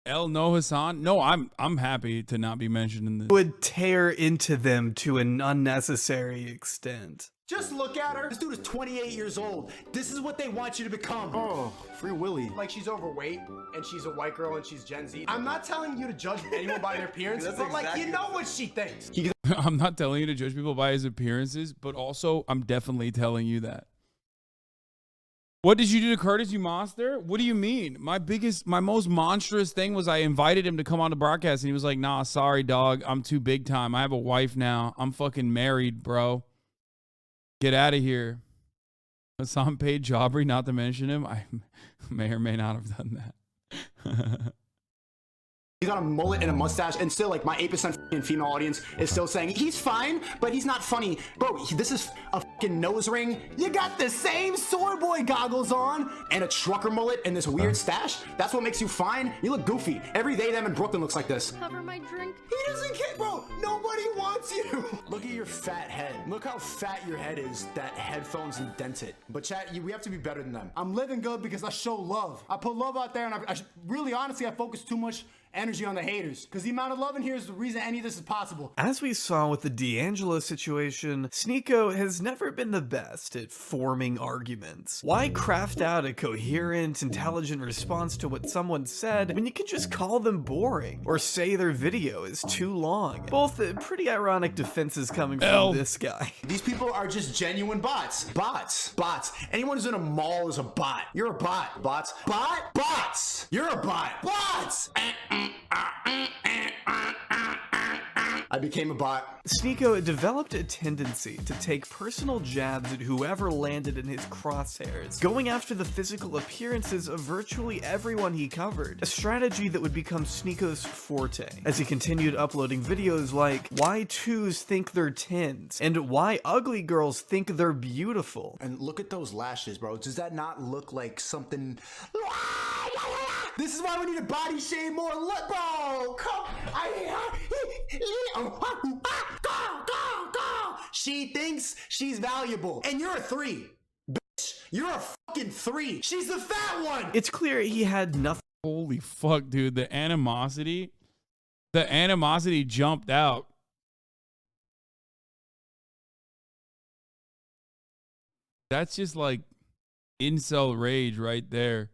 No Hasan. No, I'm happy to not be mentioned in this. Would tear into them to an unnecessary extent. Just look at her. This dude is 28 years old. This is what they want you to become. Oh, Free Willy. Like, she's overweight, and she's a white girl, and she's Gen Z. I'm not telling you to judge anyone by their appearance, but like, you know what she thinks. I'm not telling you to judge people by his appearances, but also I'm definitely telling you that. What did you do to Curtis, you monster? What do you mean? My most monstrous thing was I invited him to come on the broadcast, and he was like, nah, sorry, dog. I'm too big time. I have a wife now. I'm fucking married, bro. Get out of here. Hasan paid Jabri not to mention him. I may or may not have done that. He's got a mullet and a mustache, and still, like, my 8% female audience is still saying, he's fine, but he's not funny. Bro, this is a fucking nose ring. You got the same Soy Boy goggles on, and a trucker mullet and this weird stash. That's what makes you fine? You look goofy. Every day them in Brooklyn looks like this. Cover my drink. He doesn't care, bro. Nobody wants you. Look at your fat head. Look how fat your head is. That headphones indent it. But chat, we have to be better than them. I'm living good because I show love. I put love out there, and I really, honestly, I focus too much energy on the haters, because the amount of love in here is the reason any of this is possible. As we saw with the D'Angelo situation, Sneako has never been the best at forming arguments. Why craft out a coherent, intelligent response to what someone said when you could just call them boring, or say their video is too long? Both pretty ironic defenses coming from this guy. These people are just genuine bots. Bots. Anyone who's in a mall is a bot. You're a bot. Bots. Bots. You're a bot. Bots. I became a bot. Sneako developed a tendency to take personal jabs at whoever landed in his crosshairs, going after the physical appearances of virtually everyone he covered, a strategy that would become Sneako's forte, as he continued uploading videos like why 2s think they're 10s, and why ugly girls think they're beautiful. And look at those lashes, bro. Does that not look like something? This is why we need to body shame more. Look, bro. Come. She thinks she's valuable, and you're a 3. Bitch, you're a fucking 3. She's the fat one. It's clear he had nothing. Holy fuck, dude. The animosity jumped out. That's just like incel rage right there.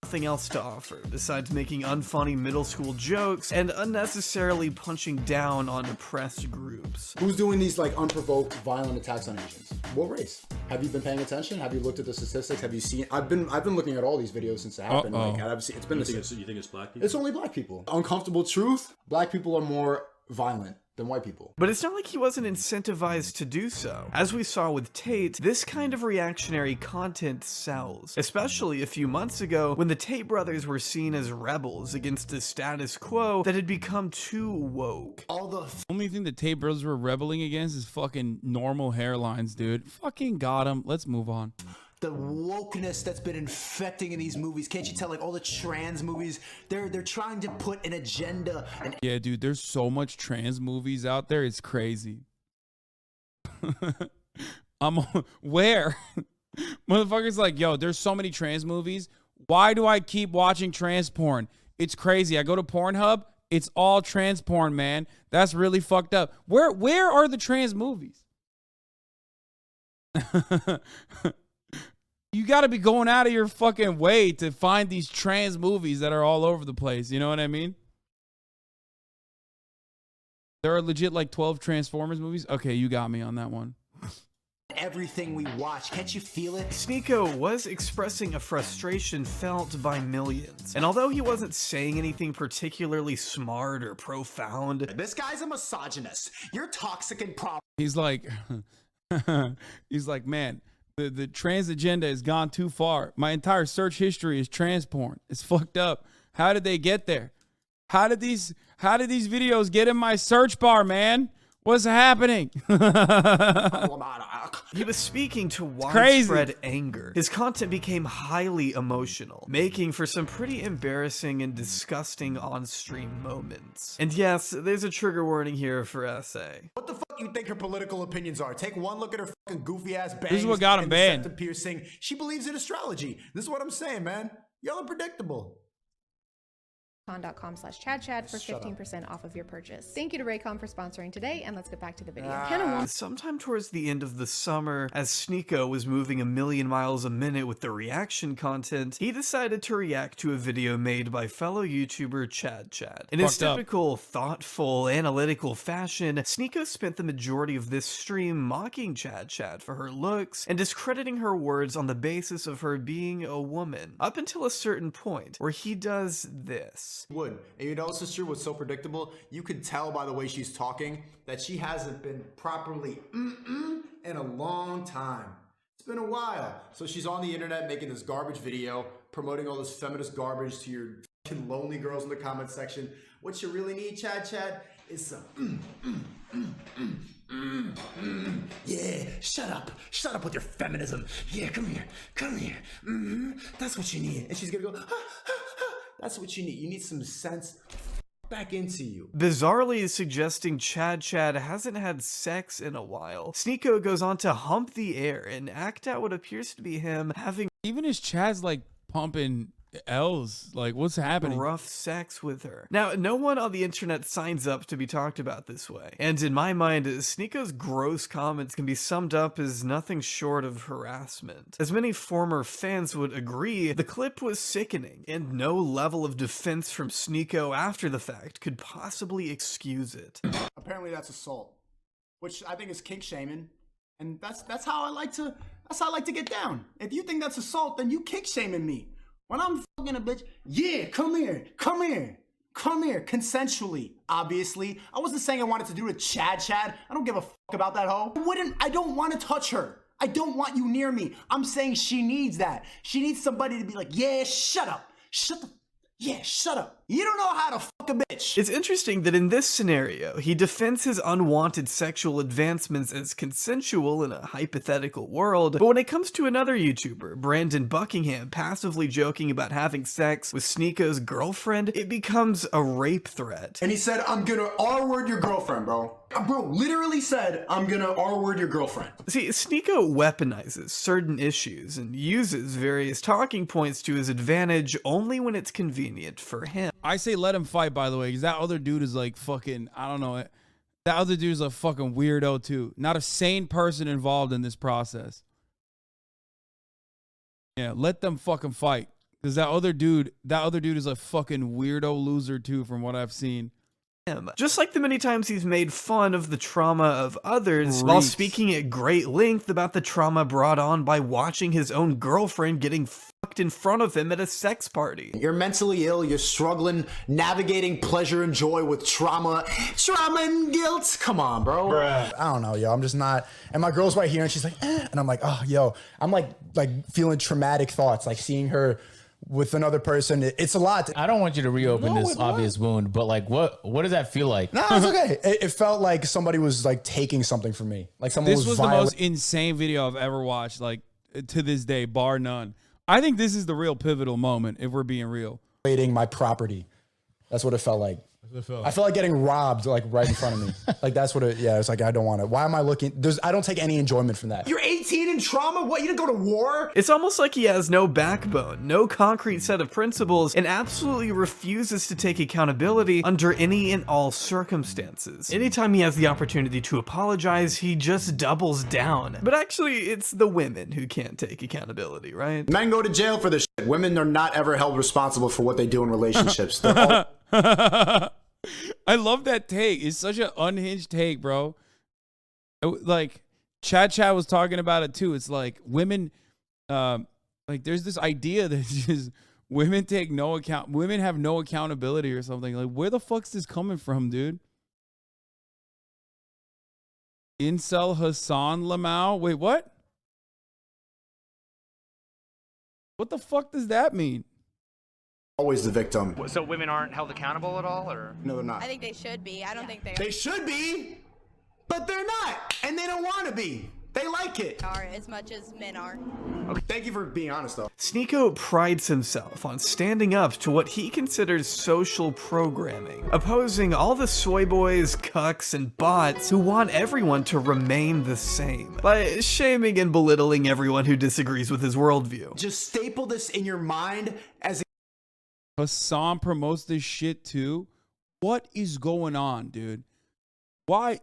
Nothing else to offer besides making unfunny middle school jokes and unnecessarily punching down on oppressed groups. Who's doing these like unprovoked violent attacks on Asians? What race? Have you been paying attention? Have you looked at the statistics? Have you seen? I've been looking at all these videos since it happened. Like, it's been. You think it's black people? It's only black people. Uncomfortable truth. Black people are more violent than white people. But it's not like he wasn't incentivized to do so. As we saw with Tate, this kind of reactionary content sells, especially a few months ago when the Tate brothers were seen as rebels against the status quo that had become too woke. Only thing the Tate brothers were rebelling against is fucking normal hairlines, dude. Fucking got him. Let's move on. The wokeness that's been infecting in these movies. Can't you tell, like, all the trans movies, they're trying to put an agenda. Yeah, dude, there's so much trans movies out there. It's crazy. Where? Motherfuckers like, yo, there's so many trans movies. Why do I keep watching trans porn? It's crazy. I go to Pornhub. It's all trans porn, man. That's really fucked up. Where are the trans movies? You got to be going out of your fucking way to find these trans movies that are all over the place. You know what I mean? There are legit like 12 Transformers movies. Okay, you got me on that one. Everything we watch, can't you feel it? Sneako was expressing a frustration felt by millions. And although he wasn't saying anything particularly smart or profound, this guy's a misogynist. You're toxic and He's like, man, the trans agenda has gone too far. My entire search history is trans porn. It's fucked up. How did they get there? How did these videos get in my search bar, man? What's happening? He was speaking to widespread anger. His content became highly emotional, making for some pretty embarrassing and disgusting on-stream moments. And yes, there's a trigger warning here for SA. What the fuck you think her political opinions are? Take one look at her fucking goofy ass bangs. This is what got him and banned. septum piercing. She believes in astrology. This is what I'm saying, man. Y'all unpredictable. Raycon.com/ChadChad for 15% off of your purchase. Thank you to Raycon for sponsoring today, and let's get back to the video. Sometime towards the end of the summer, as Sneako was moving a million miles a minute with the reaction content, he decided to react to a video made by fellow YouTuber Chad. In his typical thoughtful, analytical fashion, Sneako spent the majority of this stream mocking Chad for her looks and discrediting her words on the basis of her being a woman, up until a certain point where he does this. Would. And you know what's just true, what's so predictable? You could tell by the way she's talking that she hasn't been properly in a long time. It's been a while. So she's on the internet making this garbage video, promoting all this feminist garbage to your fucking lonely girls in the comment section. What you really need, Chad, is some yeah, shut up with your feminism. Yeah, come here. That's what you need. And she's gonna go, that's what you need. You need some sense back into you. Bizarrely suggesting Chad hasn't had sex in a while, Sneako goes on to hump the air and act out what appears to be him having even his Chad's like pumping L's. Like, what's happening? Rough sex with her. Now, no one on the internet signs up to be talked about this way. And in my mind, Sneako's gross comments can be summed up as nothing short of harassment. As many former fans would agree, the clip was sickening, and no level of defense from Sneako after the fact could possibly excuse it. Apparently that's assault, which I think is kink shaming, and that's how I like to get down. If you think that's assault, then you kink shaming me. When I'm fucking a bitch, yeah, come here, consensually, obviously. I wasn't saying I wanted to do it with Chad. I don't give a fuck about that hoe. I don't want to touch her. I don't want you near me. I'm saying she needs that. She needs somebody to be like, yeah, shut up. Shut up. You don't know how to fuck a bitch. It's interesting that in this scenario, he defends his unwanted sexual advancements as consensual in a hypothetical world, but when it comes to another YouTuber, Brandon Buckingham, passively joking about having sex with Sneako's girlfriend, it becomes a rape threat. And he said, I'm gonna R-word your girlfriend, bro. Bro literally said, I'm gonna R-word your girlfriend. See, Sneako weaponizes certain issues and uses various talking points to his advantage only when it's convenient for him. I say let him fight, by the way, because that other dude is like fucking, I don't know. That other dude is a fucking weirdo too. Not a sane person involved in this process. Yeah, let them fucking fight. Because that other dude is a fucking weirdo loser too, from what I've seen. Just like the many times he's made fun of the trauma of others while speaking at great length about the trauma brought on by watching his own girlfriend getting fucked in front of him at a sex party. You're mentally ill, you're struggling, navigating pleasure and joy with trauma and guilt. Come on, bro. Bruh. I don't know, yo. I'm just not. And my girl's right here and she's like, and I'm like, oh, yo. I'm like feeling traumatic thoughts, like seeing her with another person. It's a lot. I don't want you to reopen this obvious wound, but like, what does that feel like? No, it's okay. It felt like somebody was like taking something from me. Like someone This was the most insane video I've ever watched, like to this day, bar none. I think this is the real pivotal moment, if we're being real. My property. That's what it felt like. I felt like getting robbed, like right in front of me. Like that's what it. Yeah, it's like I don't want it. Why am I looking? I don't take any enjoyment from that. You're 18 in trauma. What? You didn't go to war? It's almost like he has no backbone, no concrete set of principles, and absolutely refuses to take accountability under any and all circumstances. Anytime he has the opportunity to apologize, he just doubles down. But actually, it's the women who can't take accountability, right? Men go to jail for this shit. Women are not ever held responsible for what they do in relationships. They're all I love that take. It's such an unhinged take, bro. Like Chad was talking about it too. It's like women, like there's this idea that just women take no account. Women have no accountability or something. Like where the fuck's this coming from, dude? Incel Hasan Lamau. Wait, what? What the fuck does that mean? Always the victim. So women aren't held accountable at all, or? No, they're not. I think they should be. I don't think they They should be, but they're not, and they don't want to be. They like it. are as much as men are. Okay, thank you for being honest, though. Sneako prides himself on standing up to what he considers social programming, opposing all the soy boys, cucks, and bots who want everyone to remain the same, by shaming and belittling everyone who disagrees with his worldview. Just staple this in your mind as Hasan promotes this shit too. What is going on, dude? Why?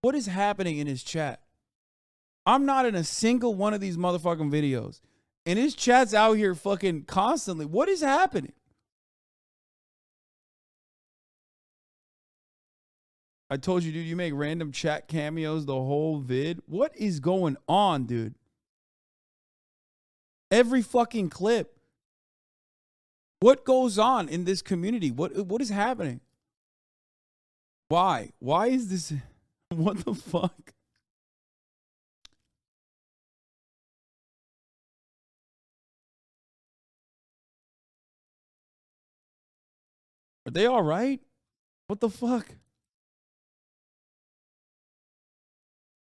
What is happening in his chat? I'm not in a single one of these motherfucking videos. And his chat's out here fucking constantly. What is happening? I told you, dude, you make random chat cameos the whole vid. What is going on, dude? Every fucking clip. What goes on in this community? What is happening? Why? Why is this? What the fuck? Are they all right? What the fuck?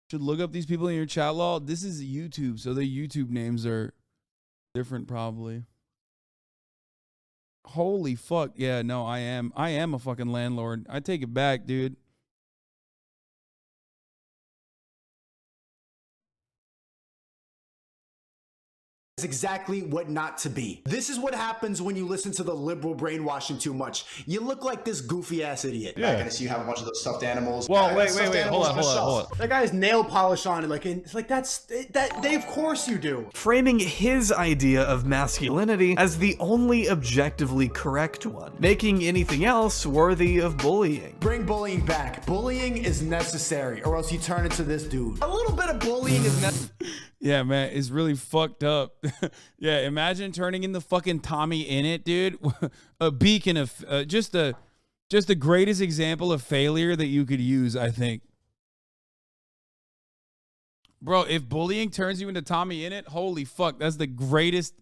Should look up these people in your chat log. This is YouTube, so their YouTube names are different probably. Holy fuck. Yeah, no, I am a fucking landlord. I take it back, dude. exactly what not to be. This is what happens when you listen to the liberal brainwashing too much. You look like this goofy ass idiot. Yeah. Back and you have a bunch of those stuffed animals. Well, wait, hold on. That guy has nail polish on it. Like, it's like they of course you do. Framing his idea of masculinity as the only objectively correct one, making anything else worthy of bullying. Bring bullying back. Bullying is necessary, or else you turn into this dude. A little bit of bullying is necessary. Yeah, man, it's really fucked up. Yeah, imagine turning into fucking Tommy Innit, dude. A beacon of just the greatest example of failure that you could use, I think. Bro, if bullying turns you into Tommy Innit, holy fuck, that's the greatest.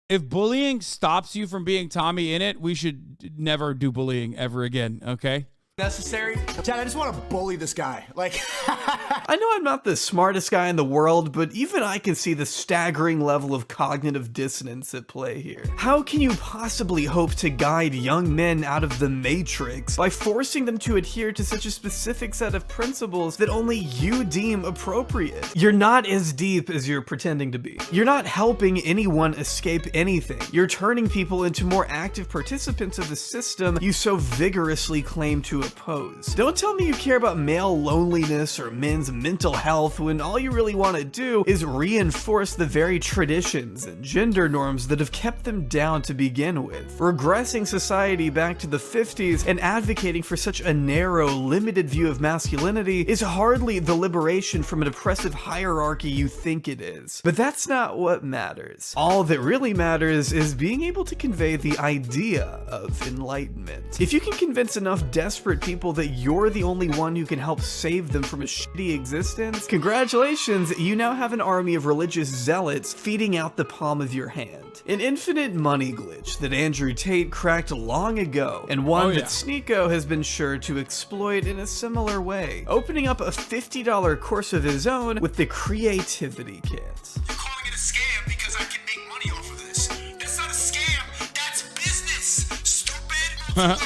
If bullying stops you from being Tommy Innit, we should never do bullying ever again, okay? Necessary. Chad, I just want to bully this guy. Like, I know I'm not the smartest guy in the world, but even I can see the staggering level of cognitive dissonance at play here. How can you possibly hope to guide young men out of the matrix by forcing them to adhere to such a specific set of principles that only you deem appropriate? You're not as deep as you're pretending to be. You're not helping anyone escape anything. You're turning people into more active participants of the system you so vigorously claim to oppose. Don't tell me you care about male loneliness or men's mental health when all you really want to do is reinforce the very traditions and gender norms that have kept them down to begin with. Regressing society back to the 50s and advocating for such a narrow, limited view of masculinity is hardly the liberation from an oppressive hierarchy you think it is. But that's not what matters. All that really matters is being able to convey the idea of enlightenment. If you can convince enough desperate people that you're the only one who can help save them from a shitty existence, congratulations, you now have an army of religious zealots feeding out the palm of your hand. An infinite money glitch that Andrew Tate cracked long ago, and one that Sneako has been sure to exploit in a similar way, opening up a $50 course of his own with the Creativity Kit. You're calling it a scam because I can make money off of this. That's not a scam, that's business, stupid.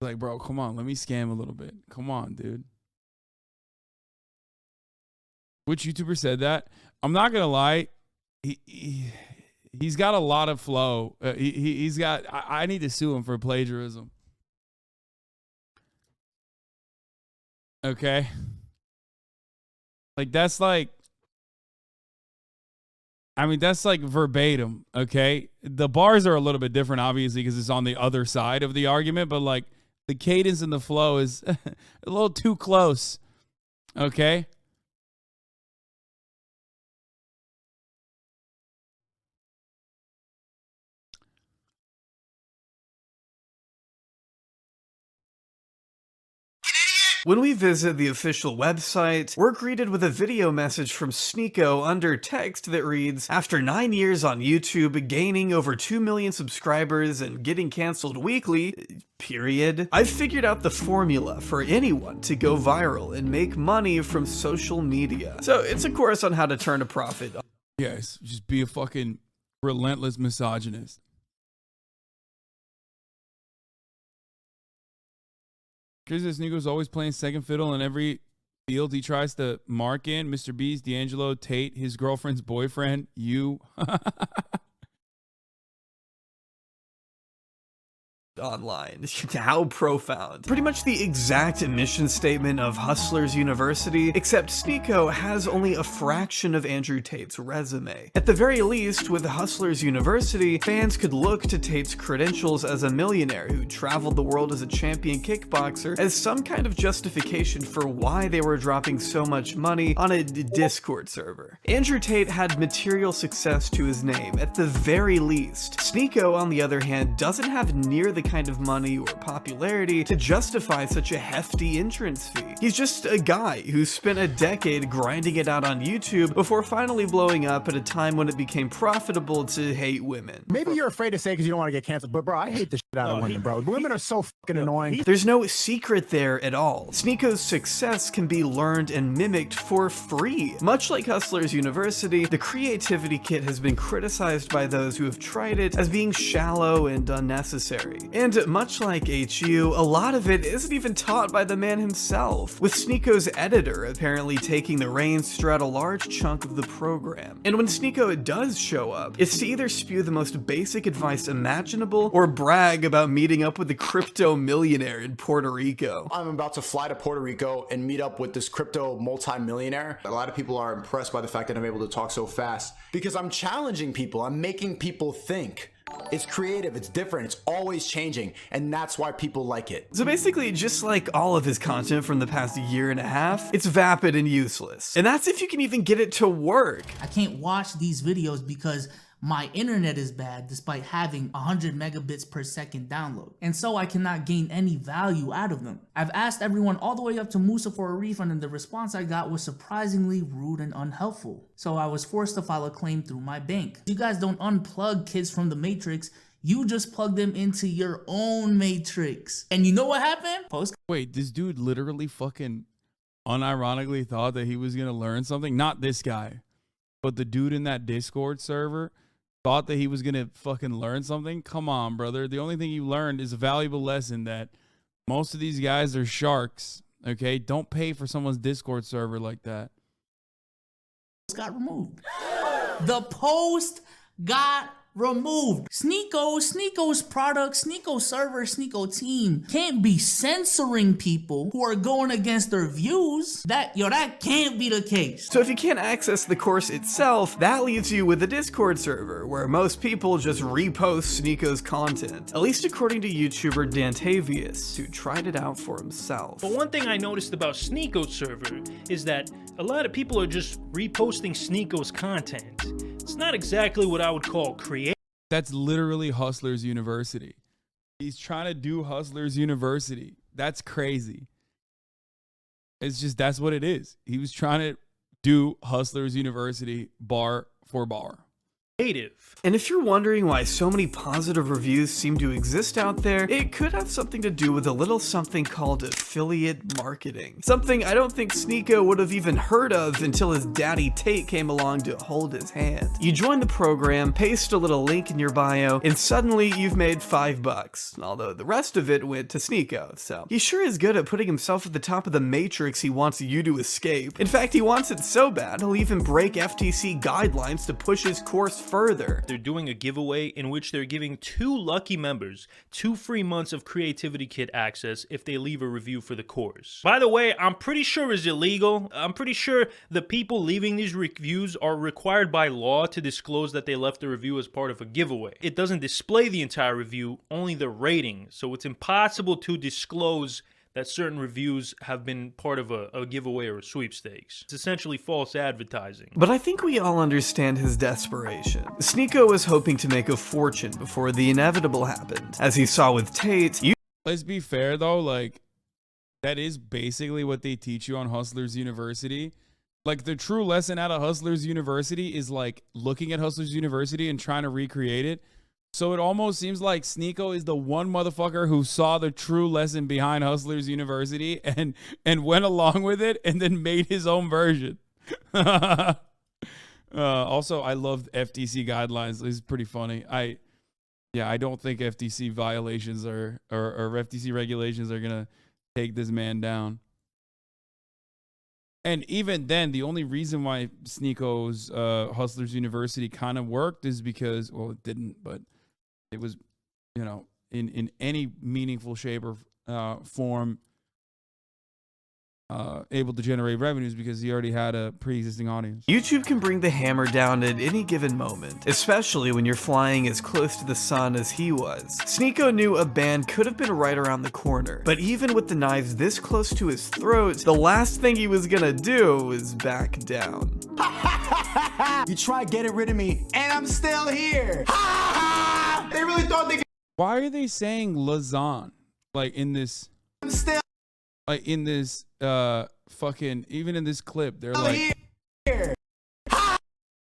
Like, bro, come on, let me scam a little bit. Come on, dude. Which YouTuber said that? I'm not gonna lie, he He's got a lot of flow. He's got. I need to sue him for plagiarism. Okay. Like that's like. I mean, that's like verbatim. Okay. The bars are a little bit different, obviously, because it's on the other side of the argument. But like the cadence and the flow is a little too close. Okay. When we visit the official website, we're greeted with a video message from Sneako under text that reads, "After 9 years on YouTube, gaining over 2 million subscribers and getting canceled weekly, period, I've figured out the formula for anyone to go viral and make money from social media." So it's a course on how to turn a profit. Yes, just be a fucking relentless misogynist. Because Sneako's always playing second fiddle in every field he tries to mark in. Mr. Beast, D'Angelo, Tate, his girlfriend's boyfriend, you. Online. How profound. Pretty much the exact mission statement of Hustlers University, except Sneako has only a fraction of Andrew Tate's resume. At the very least, with Hustlers University, fans could look to Tate's credentials as a millionaire who traveled the world as a champion kickboxer as some kind of justification for why they were dropping so much money on a Discord server. Andrew Tate had material success to his name, at the very least. Sneako, on the other hand, doesn't have near the kind of money or popularity to justify such a hefty entrance fee. He's just a guy who spent a decade grinding it out on YouTube before finally blowing up at a time when it became profitable to hate women. Maybe you're afraid to say because you don't want to get canceled, but bro, I hate the shit out of women, bro. Women are so fucking annoying. There's no secret there at all. Sneako's success can be learned and mimicked for free. Much like Hustlers University, the creativity kit has been criticized by those who have tried it as being shallow and unnecessary. And much like HU, a lot of it isn't even taught by the man himself, with Sneako's editor apparently taking the reins throughout a large chunk of the program. And when Sneako does show up, it's to either spew the most basic advice imaginable or brag about meeting up with the crypto millionaire in Puerto Rico. I'm about to fly to Puerto Rico and meet up with this crypto multi-millionaire. A lot of people are impressed by the fact that I'm able to talk so fast because I'm challenging people. I'm making people think. It's creative, it's different, it's always changing, and that's why people like it. So basically, just like all of his content from the past year and a half, it's vapid and useless. And that's if you can even get it to work. I can't watch these videos because my internet is bad despite having 100 megabits per second download, and so I cannot gain any value out of them. I've asked everyone all the way up to Musa for a refund, and the response I got was surprisingly rude and unhelpful. So I was forced to file a claim through my bank. You guys don't unplug kids from the Matrix, you just plug them into your own Matrix. And you know what happened? Wait, this dude literally fucking unironically thought that he was gonna learn something? Not this guy, but the dude in that Discord server thought that he was gonna fucking learn something? Come on, brother. The only thing you learned is a valuable lesson that most of these guys are sharks. Okay, don't pay for someone's Discord server like that. Got removed. The post got removed. Sneako's product, Sneako server, Sneako team can't be censoring people who are going against their views. That can't be the case. So if you can't access the course itself, that leaves you with a Discord server where most people just repost Sneako's content. At least according to YouTuber Dantavius, who tried it out for himself. But one thing I noticed about Sneako's server is that a lot of people are just reposting Sneako's content. It's not exactly what I would call creative. That's literally Hustlers University. He's trying to do Hustlers University. That's crazy. It's just, that's what it is. He was trying to do Hustlers University bar for bar. And if you're wondering why so many positive reviews seem to exist out there, it could have something to do with a little something called affiliate marketing. Something I don't think Sneako would have even heard of until his daddy Tate came along to hold his hand. You join the program, paste a little link in your bio, and suddenly you've made $5, although the rest of it went to Sneako, so he sure is good at putting himself at the top of the matrix he wants you to escape. In fact, he wants it so bad, he'll even break FTC guidelines to push his course further. They're doing a giveaway in which they're giving 2 lucky members 2 free months of Creativity Kit access if they leave a review for the course. By the way, I'm pretty sure it's illegal. I'm pretty sure the people leaving these reviews are required by law to disclose that they left the review as part of a giveaway. It doesn't display the entire review, only the rating, so it's impossible to disclose that certain reviews have been part of a giveaway or a sweepstakes. It's essentially false advertising. But I think we all understand his desperation. Sneako was hoping to make a fortune before the inevitable happened. As he saw with Tate, Let's be fair though, like, that is basically what they teach you on Hustlers University. Like, the true lesson out of Hustlers University is like looking at Hustlers University and trying to recreate it. So it almost seems like Sneako is the one motherfucker who saw the true lesson behind Hustlers University and went along with it and then made his own version. Also, I love FTC guidelines. It's pretty funny. I don't think FTC violations or FTC regulations are gonna take this man down. And even then, the only reason why Sneako's Hustlers University kind of worked is because, well, it didn't, but it was, you know, in any meaningful shape or form able to generate revenues because he already had a pre-existing audience. YouTube can bring the hammer down at any given moment, especially when you're flying as close to the sun as he was. Sneako knew a ban could have been right around the corner, but even with the knives this close to his throat, the last thing he was gonna do was back down. You try getting rid of me, and I'm still here. They really thought they could. Why are they saying Lazan? Like in this, I'm still like in this, fucking, even in this clip, they're here.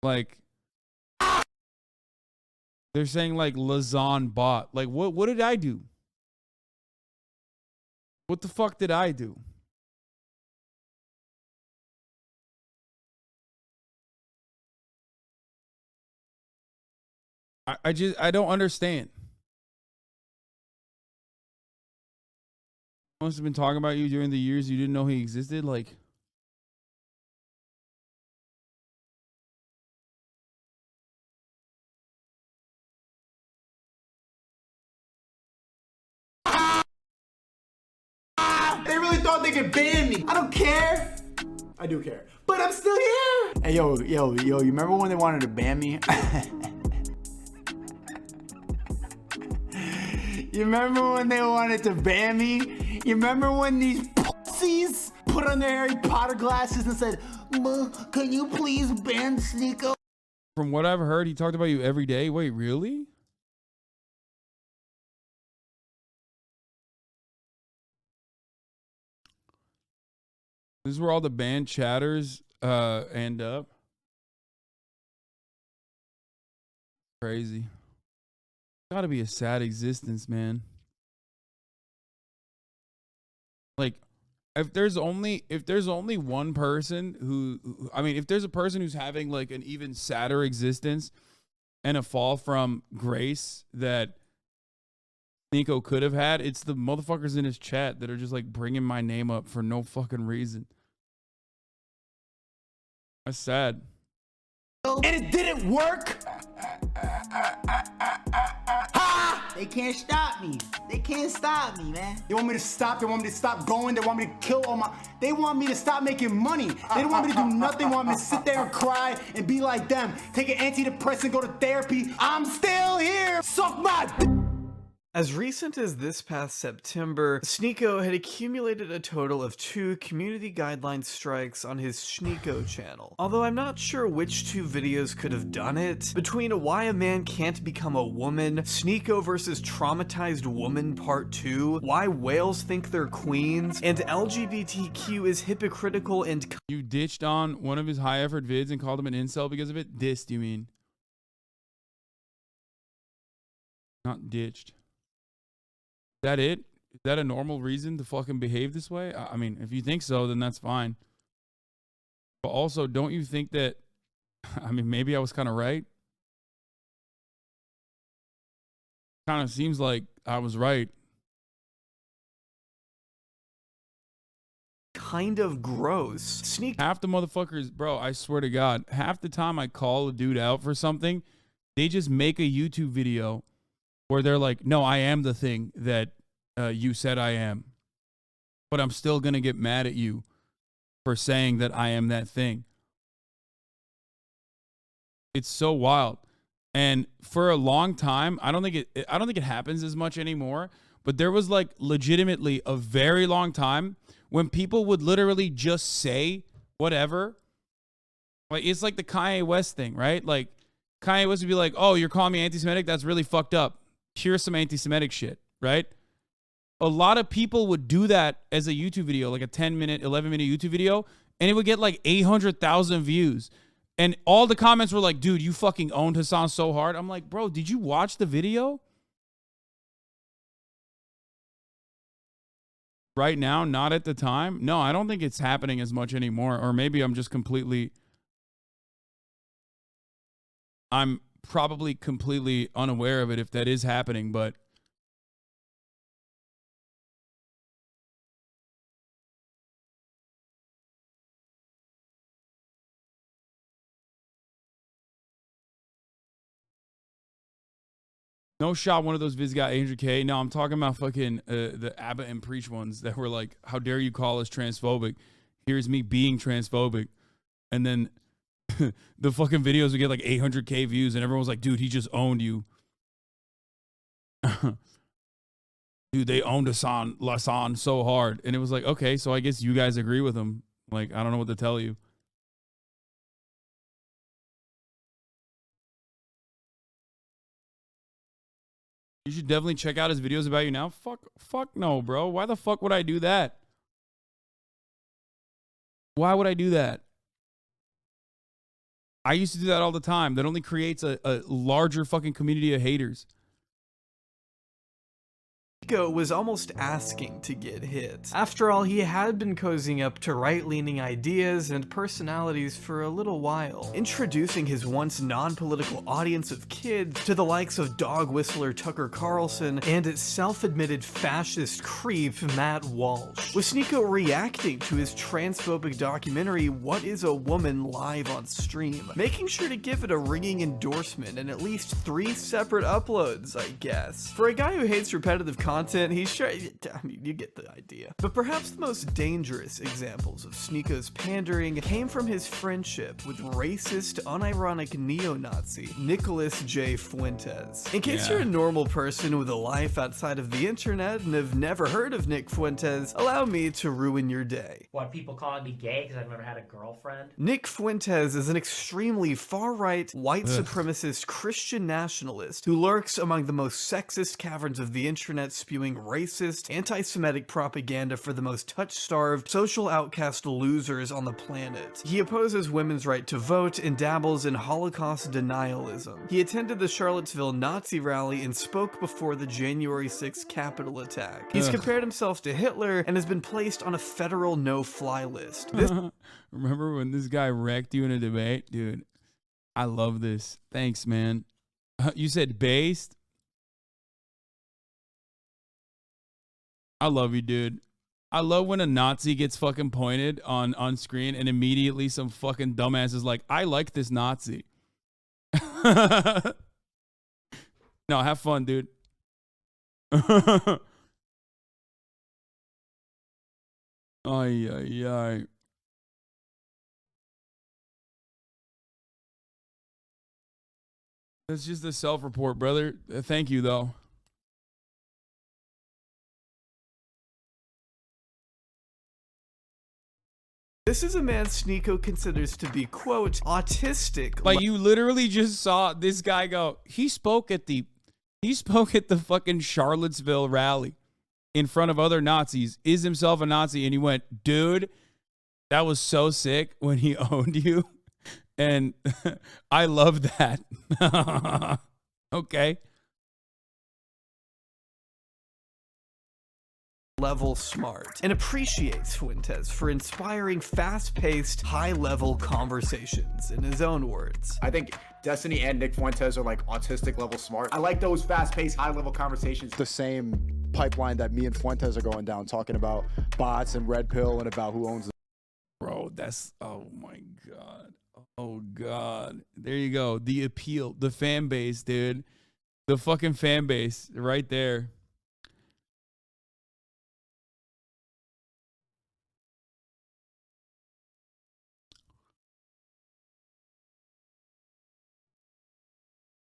like, they're saying like Lazan bot. Like, what did I do? What the fuck did I do? I don't understand. Must have been talking about you during the years you didn't know he existed. Like, They really thought they could ban me. I don't care. I do care, but I'm still here. Hey, yo, you remember when they wanted to ban me? You remember when they wanted to ban me? You remember when these pussies put on their Harry Potter glasses and said, "Ma, can you please ban Sneako?" from what I've heard, he talked about you every day. Wait, really? This is where all the band chatters end up. Crazy. Gotta be a sad existence, man. Like, if there's only one person who, I mean, if there's a person who's having like an even sadder existence and a fall from grace that Sneako could have had, it's the motherfuckers in his chat that are just like bringing my name up for no fucking reason. That's sad. And it didn't work. Ha! They can't stop me. They can't stop me, man. They want me to stop. They want me to stop going. They want me to kill all my. They want me to stop making money. They don't want me to do nothing. They want me to sit there and cry and be like them. Take an antidepressant, go to therapy. I'm still here. Suck my. As recent as this past September, Sneako had accumulated a total of 2 community guideline strikes on his Sneako channel. Although I'm not sure which 2 videos could have done it, between Why a Man Can't Become a Woman, Sneako versus Traumatized Woman Part 2, Why Whales Think They're Queens, and LGBTQ is hypocritical and— You ditched on one of his high effort vids and called him an incel because of it? Dissed, you mean? Not ditched. Is that it? Is that a normal reason to fucking behave this way? I mean, if you think so, then that's fine. But also, don't you think that, I mean, maybe I was kind of right? Kind of seems like I was right. kind of gross. Half the motherfuckers, bro, I swear to God, half the time I call a dude out for something, They just make a YouTube video where they're like, no, I am the thing that you said I am. But I'm still going to get mad at you for saying that I am that thing. It's so wild. And for a long time, I don't think it happens as much anymore, but there was like legitimately a very long time when people would literally just say whatever. Like it's like the Kanye West thing, right? Like Kanye West would be like, "Oh, you're calling me anti-Semitic? That's really fucked up. Here's some anti-Semitic shit," right? A lot of people would do that as a YouTube video, like a 10-minute, 11-minute YouTube video, and it would get like 800,000 views. And all the comments were like, dude, you fucking owned Hasan so hard. I'm like, bro, did you watch the video? Right now, not at the time. No, I don't think it's happening as much anymore. Or maybe I'm just I'm probably completely unaware of it if that is happening, but no shot one of those vids got 800K. No, I'm talking about fucking the Abba and Preach ones that were like, how dare you call us transphobic? Here's me being transphobic. And then the fucking videos would get like 800K views and everyone was like, dude, he just owned you. Dude, they owned Hasan so hard. And it was like, okay, so I guess you guys agree with him. Like, I don't know what to tell you. You should definitely check out his videos about you now. Fuck no, bro. Why the fuck would I do that? Why would I do that? I used to do that all the time. That only creates a larger fucking community of haters. Sneako was almost asking to get hit. After all, he had been cozying up to right-leaning ideas and personalities for a little while, introducing his once non-political audience of kids to the likes of dog whistler Tucker Carlson and its self-admitted fascist creep Matt Walsh. With Sneako reacting to his transphobic documentary What is a Woman live on stream, making sure to give it a ringing endorsement and at least 3 separate uploads, I guess. For a guy who hates repetitive content, he's sure, I mean, you get the idea. But perhaps the most dangerous examples of Sneako's pandering came from his friendship with racist, unironic neo-Nazi Nicholas J. Fuentes. In case you're a normal person with a life outside of the internet and have never heard of Nick Fuentes, allow me to ruin your day. What, people calling me gay because I've never had a girlfriend? Nick Fuentes is an extremely far-right, white supremacist Christian nationalist who lurks among the most sexist caverns of the internet, spewing racist, anti-Semitic propaganda for the most touch-starved, social outcast losers on the planet. He opposes women's right to vote and dabbles in Holocaust denialism. He attended the Charlottesville Nazi rally and spoke before the January 6th Capitol attack. He's compared himself to Hitler and has been placed on a federal no-fly list. Remember when this guy wrecked you in a debate? Dude, I love this. Thanks, man. You said based? I love you, dude. I love when a Nazi gets fucking pointed on screen and immediately some fucking dumbass is like, I like this Nazi. No, have fun, dude. Ay, ay, ay. That's just a self-report, brother. Thank you, though. This is a man Sneako considers to be, quote, autistic. Like, you literally just saw this guy go, he spoke at the fucking Charlottesville rally in front of other Nazis, is himself a Nazi, and he went, dude, that was so sick when he owned you. And I love that. Okay. Level smart, and appreciates Fuentes for inspiring fast-paced, high-level conversations, in his own words. I think Destiny and Nick Fuentes are like autistic level smart. I like those fast-paced, high-level conversations. The same pipeline that me and Fuentes are going down, talking about bots and red pill and about who owns them. Bro, that's, oh my God. Oh God. There you go. The appeal, the fan base, dude. The fucking fan base right there.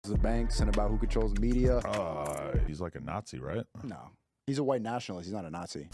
The banks and about who controls the media. He's like a Nazi, right? No, he's a white nationalist. He's not a Nazi.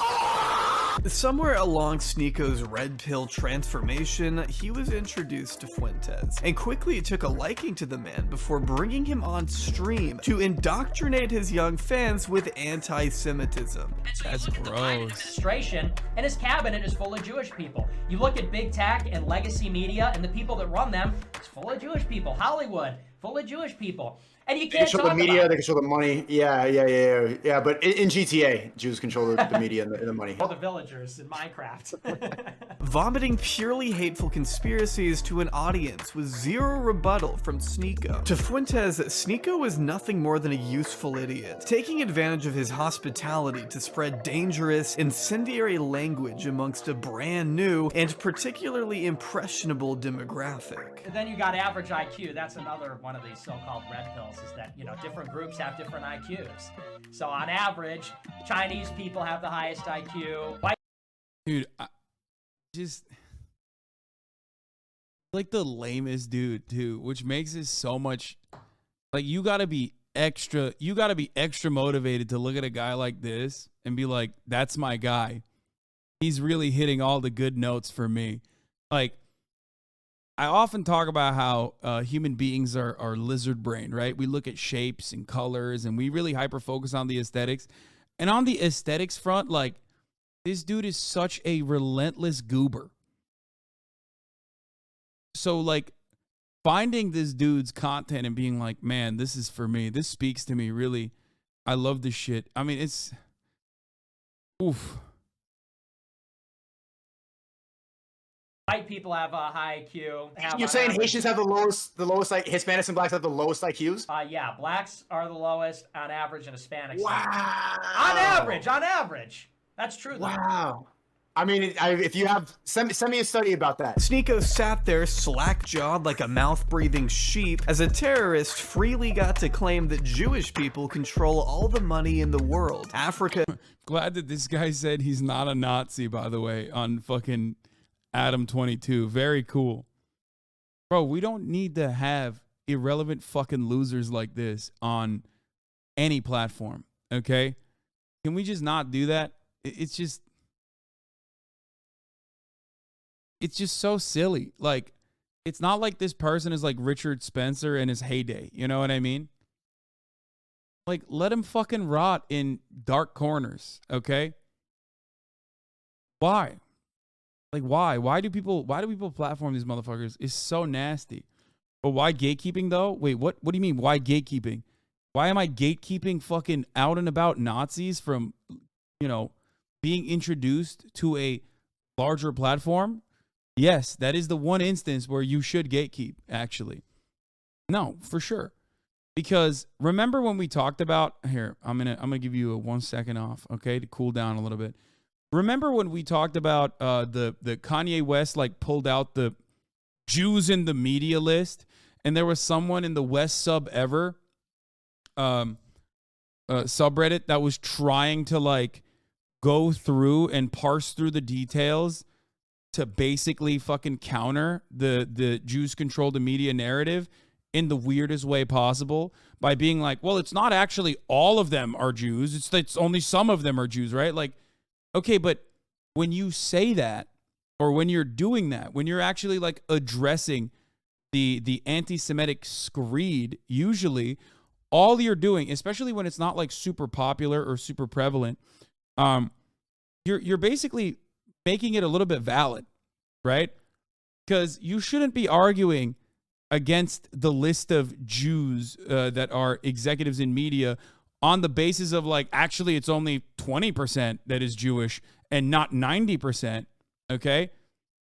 Somewhere along Sneako's red pill transformation, he was introduced to Fuentes, and quickly took a liking to the man before bringing him on stream to indoctrinate his young fans with anti-Semitism. That's gross. Administration and his cabinet is full of Jewish people. You look at big tech and legacy media and the people that run them, it's full of Jewish people. Hollywood, full of Jewish people. And you They can't control talk the media, about they control the money. Yeah. But in GTA, Jews control the media and the money. all the villagers in Minecraft. Vomiting purely hateful conspiracies to an audience with zero rebuttal from Sneako. To Fuentes, Sneako was nothing more than a useful idiot, taking advantage of his hospitality to spread dangerous, incendiary language amongst a brand new and particularly impressionable demographic. And then you got average IQ. That's another one of these so-called red pills, is that, you know, different groups have different IQs. So on average, Chinese people have the highest IQ. White Dude, I just like the lamest dude too, which makes it so much like you gotta be extra motivated to look at a guy like this and be like, that's my guy. He's really hitting all the good notes for me. Like, I often talk about how human beings are lizard brain, right? We look at shapes and colors and we really hyper focus on the aesthetics. And on the aesthetics front, like, this dude is such a relentless goober. So, like, finding this dude's content and being like, man, this is for me. This speaks to me, really. I love this shit. I mean, it's... Oof. White people have a high IQ. You're saying Haitians have the lowest, like Hispanics and blacks have the lowest IQs? Yeah, blacks are the lowest on average and Hispanics. Wow. On average. That's true. Though. Wow. I mean, if you have, send me a study about that. Sneako sat there slack-jawed like a mouth-breathing sheep as a terrorist freely got to claim that Jewish people control all the money in the world. Africa... Glad that this guy said he's not a Nazi, by the way, on fucking Adam 22. Very cool. Bro, we don't need to have irrelevant fucking losers like this on any platform, okay? Can we just not do that? It's just so silly. Like, it's not like this person is like Richard Spencer in his heyday. You know what I mean? Like, let him fucking rot in dark corners, okay? Why? Like, why? Why do people platform these motherfuckers? It's so nasty. But why gatekeeping, though? Wait, what do you mean, why gatekeeping? Why am I gatekeeping fucking out and about Nazis from, you know, being introduced to a larger platform? Yes, that is the one instance where you should gatekeep, actually. No, for sure. Because remember when we talked about, here, I'm gonna give you a 1 second off, okay, to cool down a little bit. Remember when we talked about the Kanye West like pulled out the Jews in the media list, and there was someone in the West Sub Ever subreddit that was trying to like go through and parse through the details to basically fucking counter the Jews control the media narrative in the weirdest way possible by being like, well, it's not actually all of them are Jews. It's only some of them are Jews, right? Like, okay, but when you say that, or when you're doing that, when you're actually like addressing the anti-Semitic screed, usually all you're doing, especially when it's not like super popular or super prevalent, you're basically making it a little bit valid, right? Because you shouldn't be arguing against the list of Jews that are executives in media on the basis of like, actually it's only 20% that is Jewish and not 90%. Okay,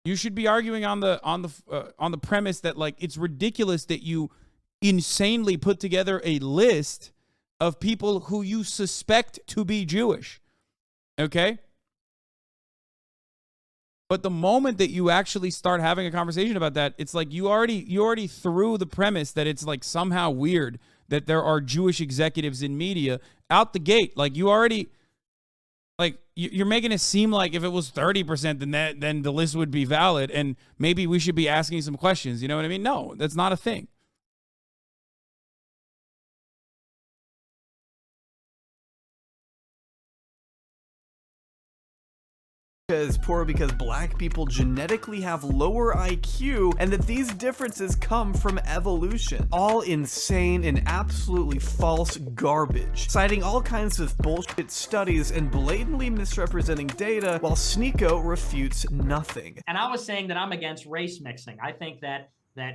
you should be arguing on the premise that like it's ridiculous that you insanely put together a list of people who you suspect to be Jewish. Okay, But the moment that you actually start having a conversation about that, it's like you already threw the premise that it's like somehow weird that there are Jewish executives in media out the gate. Like you already, like you're making it seem like if it was 30%, then the list would be valid, and maybe we should be asking some questions. You know what I mean? No, that's not a thing. Is poor because black people genetically have lower IQ and that these differences come from evolution. All insane and absolutely false garbage, citing all kinds of bullshit studies and blatantly misrepresenting data while Sneako refutes nothing. And I was saying that I'm against race mixing. I think that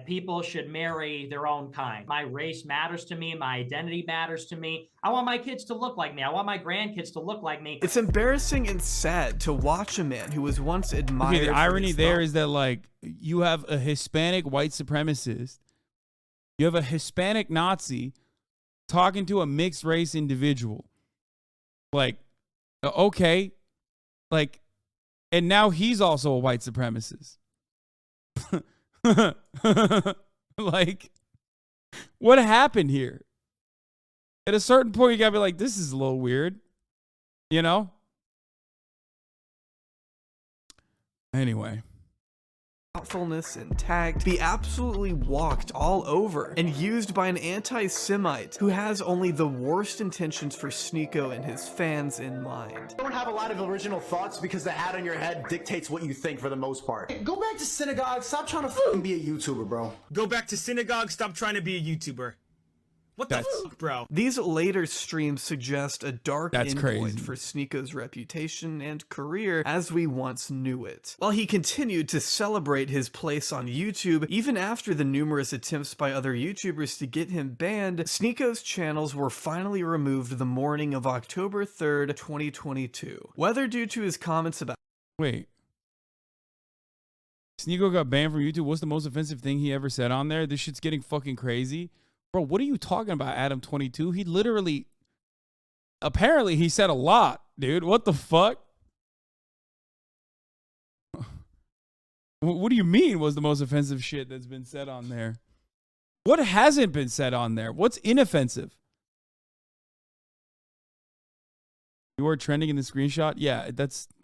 people should marry their own kind. My race matters to me. My identity matters to me. I want my kids to look like me. I want my grandkids to look like me. It's embarrassing and sad to watch a man who was once admired. Okay, the irony there is that like you have a Hispanic white supremacist, you have a Hispanic Nazi talking to a mixed race individual. Like, okay, like, and now he's also a white supremacist. Like, what happened here? At a certain point, you gotta be like, this is a little weird, you know? Anyway. Thoughtfulness and tact be absolutely walked all over and used by an anti-Semite who has only the worst intentions for Sneako and his fans in mind. You don't have a lot of original thoughts because the hat on your head dictates what you think for the most part. Go back to synagogue, stop trying to fucking be a YouTuber, bro. Go back to synagogue, stop trying to be a YouTuber. What the fuck, bro? These later streams suggest a dark That's endpoint crazy. for Sneako's reputation and career as we once knew it. While he continued to celebrate his place on YouTube, even after the numerous attempts by other YouTubers to get him banned, Sneako's channels were finally removed the morning of October 3rd, 2022. Whether due to his comments about— Wait. Sneako got banned from YouTube. What's the most offensive thing he ever said on there? This shit's getting fucking crazy. Bro, what are you talking about, Adam22? He literally, apparently he said a lot, dude. What the fuck? What do you mean was the most offensive shit that's been said on there? What hasn't been said on there? What's inoffensive? You are trending in the screenshot? Yeah,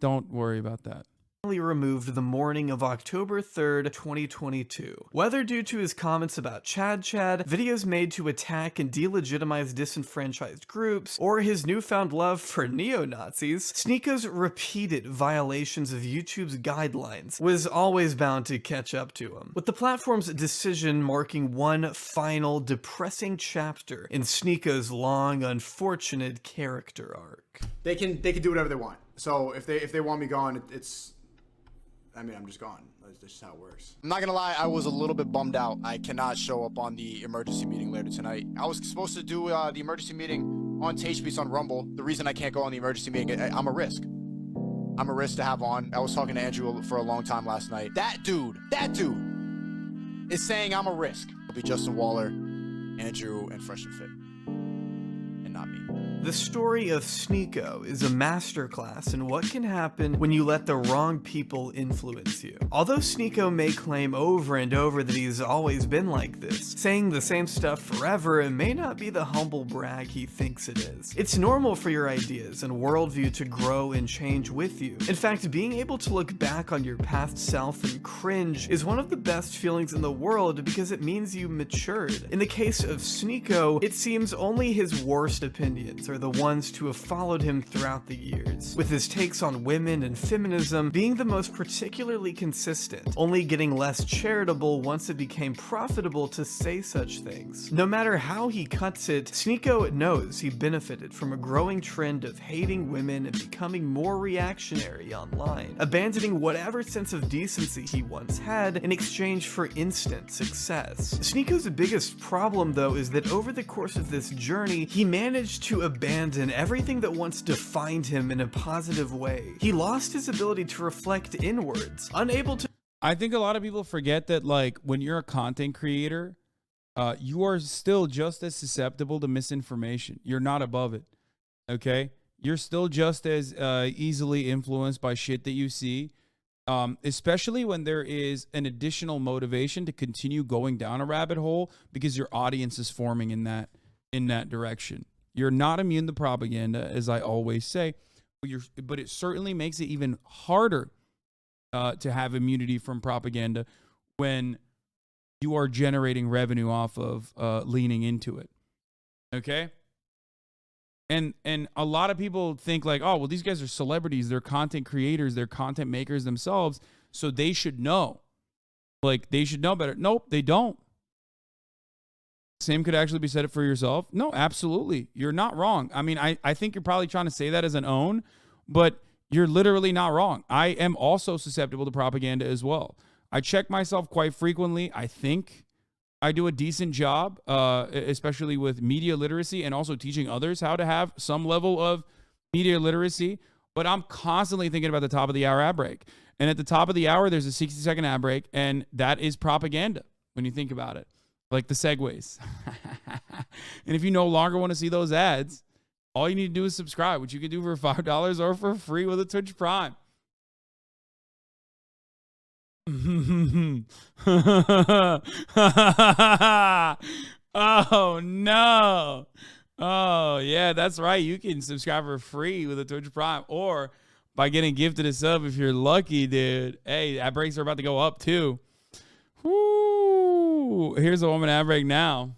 don't worry about that. Removed the morning of October 3rd, 2022. Whether due to his comments about Chad, videos made to attack and delegitimize disenfranchised groups, or his newfound love for neo-Nazis, Sneako's repeated violations of YouTube's guidelines was always bound to catch up to him, with the platform's decision marking one final depressing chapter in Sneako's long, unfortunate character arc. They can do whatever they want. So if they want me gone, I mean, I'm just gone. That's just how it works. I'm not gonna lie, I was a little bit bummed out. I cannot show up on the emergency meeting later tonight. I was supposed to do the emergency meeting on Taste on Rumble. The reason I can't go on the emergency meeting, I'm a risk. I'm a risk to have on. I was talking to Andrew for a long time last night. That dude is saying I'm a risk. It'll be Justin Waller, Andrew, and Fresh and Fit. And not me. The story of Sneako is a masterclass in what can happen when you let the wrong people influence you. Although Sneako may claim over and over that he's always been like this, saying the same stuff forever, it may not be the humble brag he thinks it is. It's normal for your ideas and worldview to grow and change with you. In fact, being able to look back on your past self and cringe is one of the best feelings in the world because it means you matured. In the case of Sneako, it seems only his worst opinions are the ones to have followed him throughout the years, with his takes on women and feminism being the most particularly consistent, only getting less charitable once it became profitable to say such things. No matter how he cuts it, Sneako knows he benefited from a growing trend of hating women and becoming more reactionary online, abandoning whatever sense of decency he once had in exchange for instant success. Sneako's biggest problem, though, is that over the course of this journey, he managed to abandon everything that once defined him in a positive way. He lost his ability to reflect inwards, unable to— I think a lot of people forget that, like, when you're a content creator, you are still just as susceptible to misinformation. You're not above it, okay? You're still just as easily influenced by shit that you see. Especially when there is an additional motivation to continue going down a rabbit hole because your audience is forming in that direction. You're not immune to propaganda, as I always say, but it certainly makes it even harder to have immunity from propaganda when you are generating revenue off of leaning into it. Okay? And a lot of people think like, oh, well, these guys are celebrities. They're content creators. They're content makers themselves. So they should know. Like, they should know better. Nope, they don't. Same could actually be said for yourself. No, absolutely. You're not wrong. I mean, I think you're probably trying to say that as an own, but you're literally not wrong. I am also susceptible to propaganda as well. I check myself quite frequently. I think I do a decent job, especially with media literacy and also teaching others how to have some level of media literacy. But I'm constantly thinking about the top of the hour ad break. And at the top of the hour, there's a 60-second ad break, and that is propaganda when you think about it, like the segues. And if you no longer want to see those ads, all you need to do is subscribe, which you can do for $5 or for free with a Twitch Prime. Oh no. Oh yeah, that's right. You can subscribe for free with a Twitch Prime or by getting gifted a sub if you're lucky, dude. Hey, ad breaks are about to go up too. Woo. Here's a woman ad break now.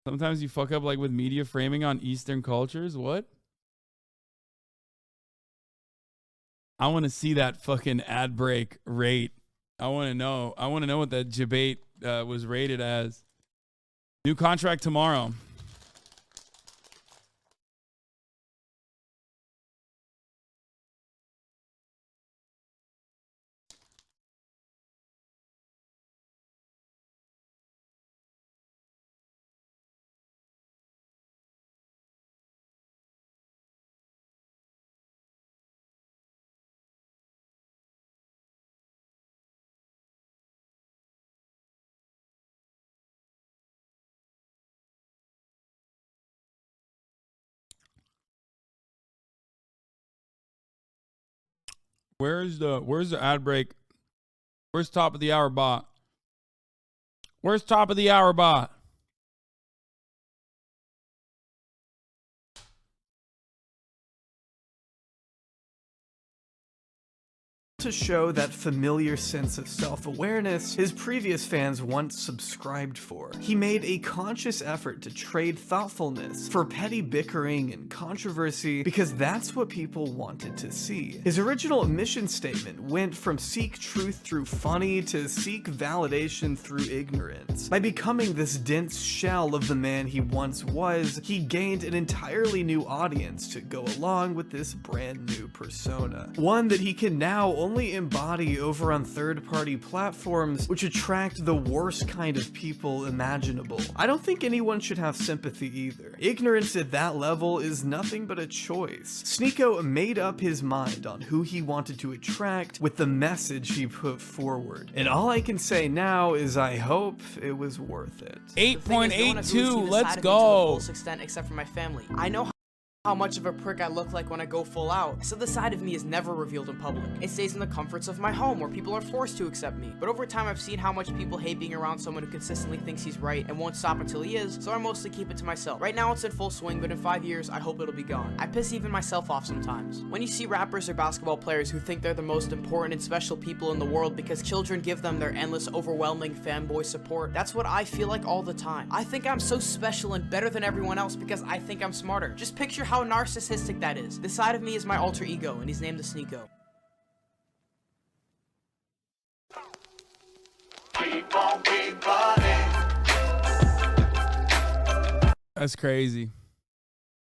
Sometimes you fuck up like with media framing on Eastern cultures. What? I want to see that fucking ad break rate. I want to know. I want to know what that debate was rated as. New contract tomorrow. Where's the ad break? Where's top of the hour bot? Where's top of the hour bot? To show that familiar sense of self-awareness his previous fans once subscribed for, he made a conscious effort to trade thoughtfulness for petty bickering and controversy because that's what people wanted to see. His original mission statement went from seek truth through funny to seek validation through ignorance. By becoming this dense shell of the man he once was, he gained an entirely new audience to go along with this brand new persona. One that he can now only embody over on third-party platforms, which attract the worst kind of people imaginable. I don't think anyone should have sympathy either. Ignorance at that level is nothing but a choice. Sneako made up his mind on who he wanted to attract with the message he put forward. And all I can say now is I hope it was worth it. 8.82, let's go. To the full extent except for my family. I know how much of a prick I look like when I go full out, so the side of me is never revealed in public. It stays in the comforts of my home where people are forced to accept me. But over time I've seen how much people hate being around someone who consistently thinks he's right and won't stop until he is, so I mostly keep it to myself. Right now it's in full swing, but in 5 years I hope it'll be gone. I piss even myself off sometimes. When you see rappers or basketball players who think they're the most important and special people in the world because children give them their endless overwhelming fanboy support, that's what I feel like all the time. I think I'm so special and better than everyone else because I think I'm smarter. Just picture how narcissistic that is. This side of me is my alter ego, and he's named the Sneako. That's crazy.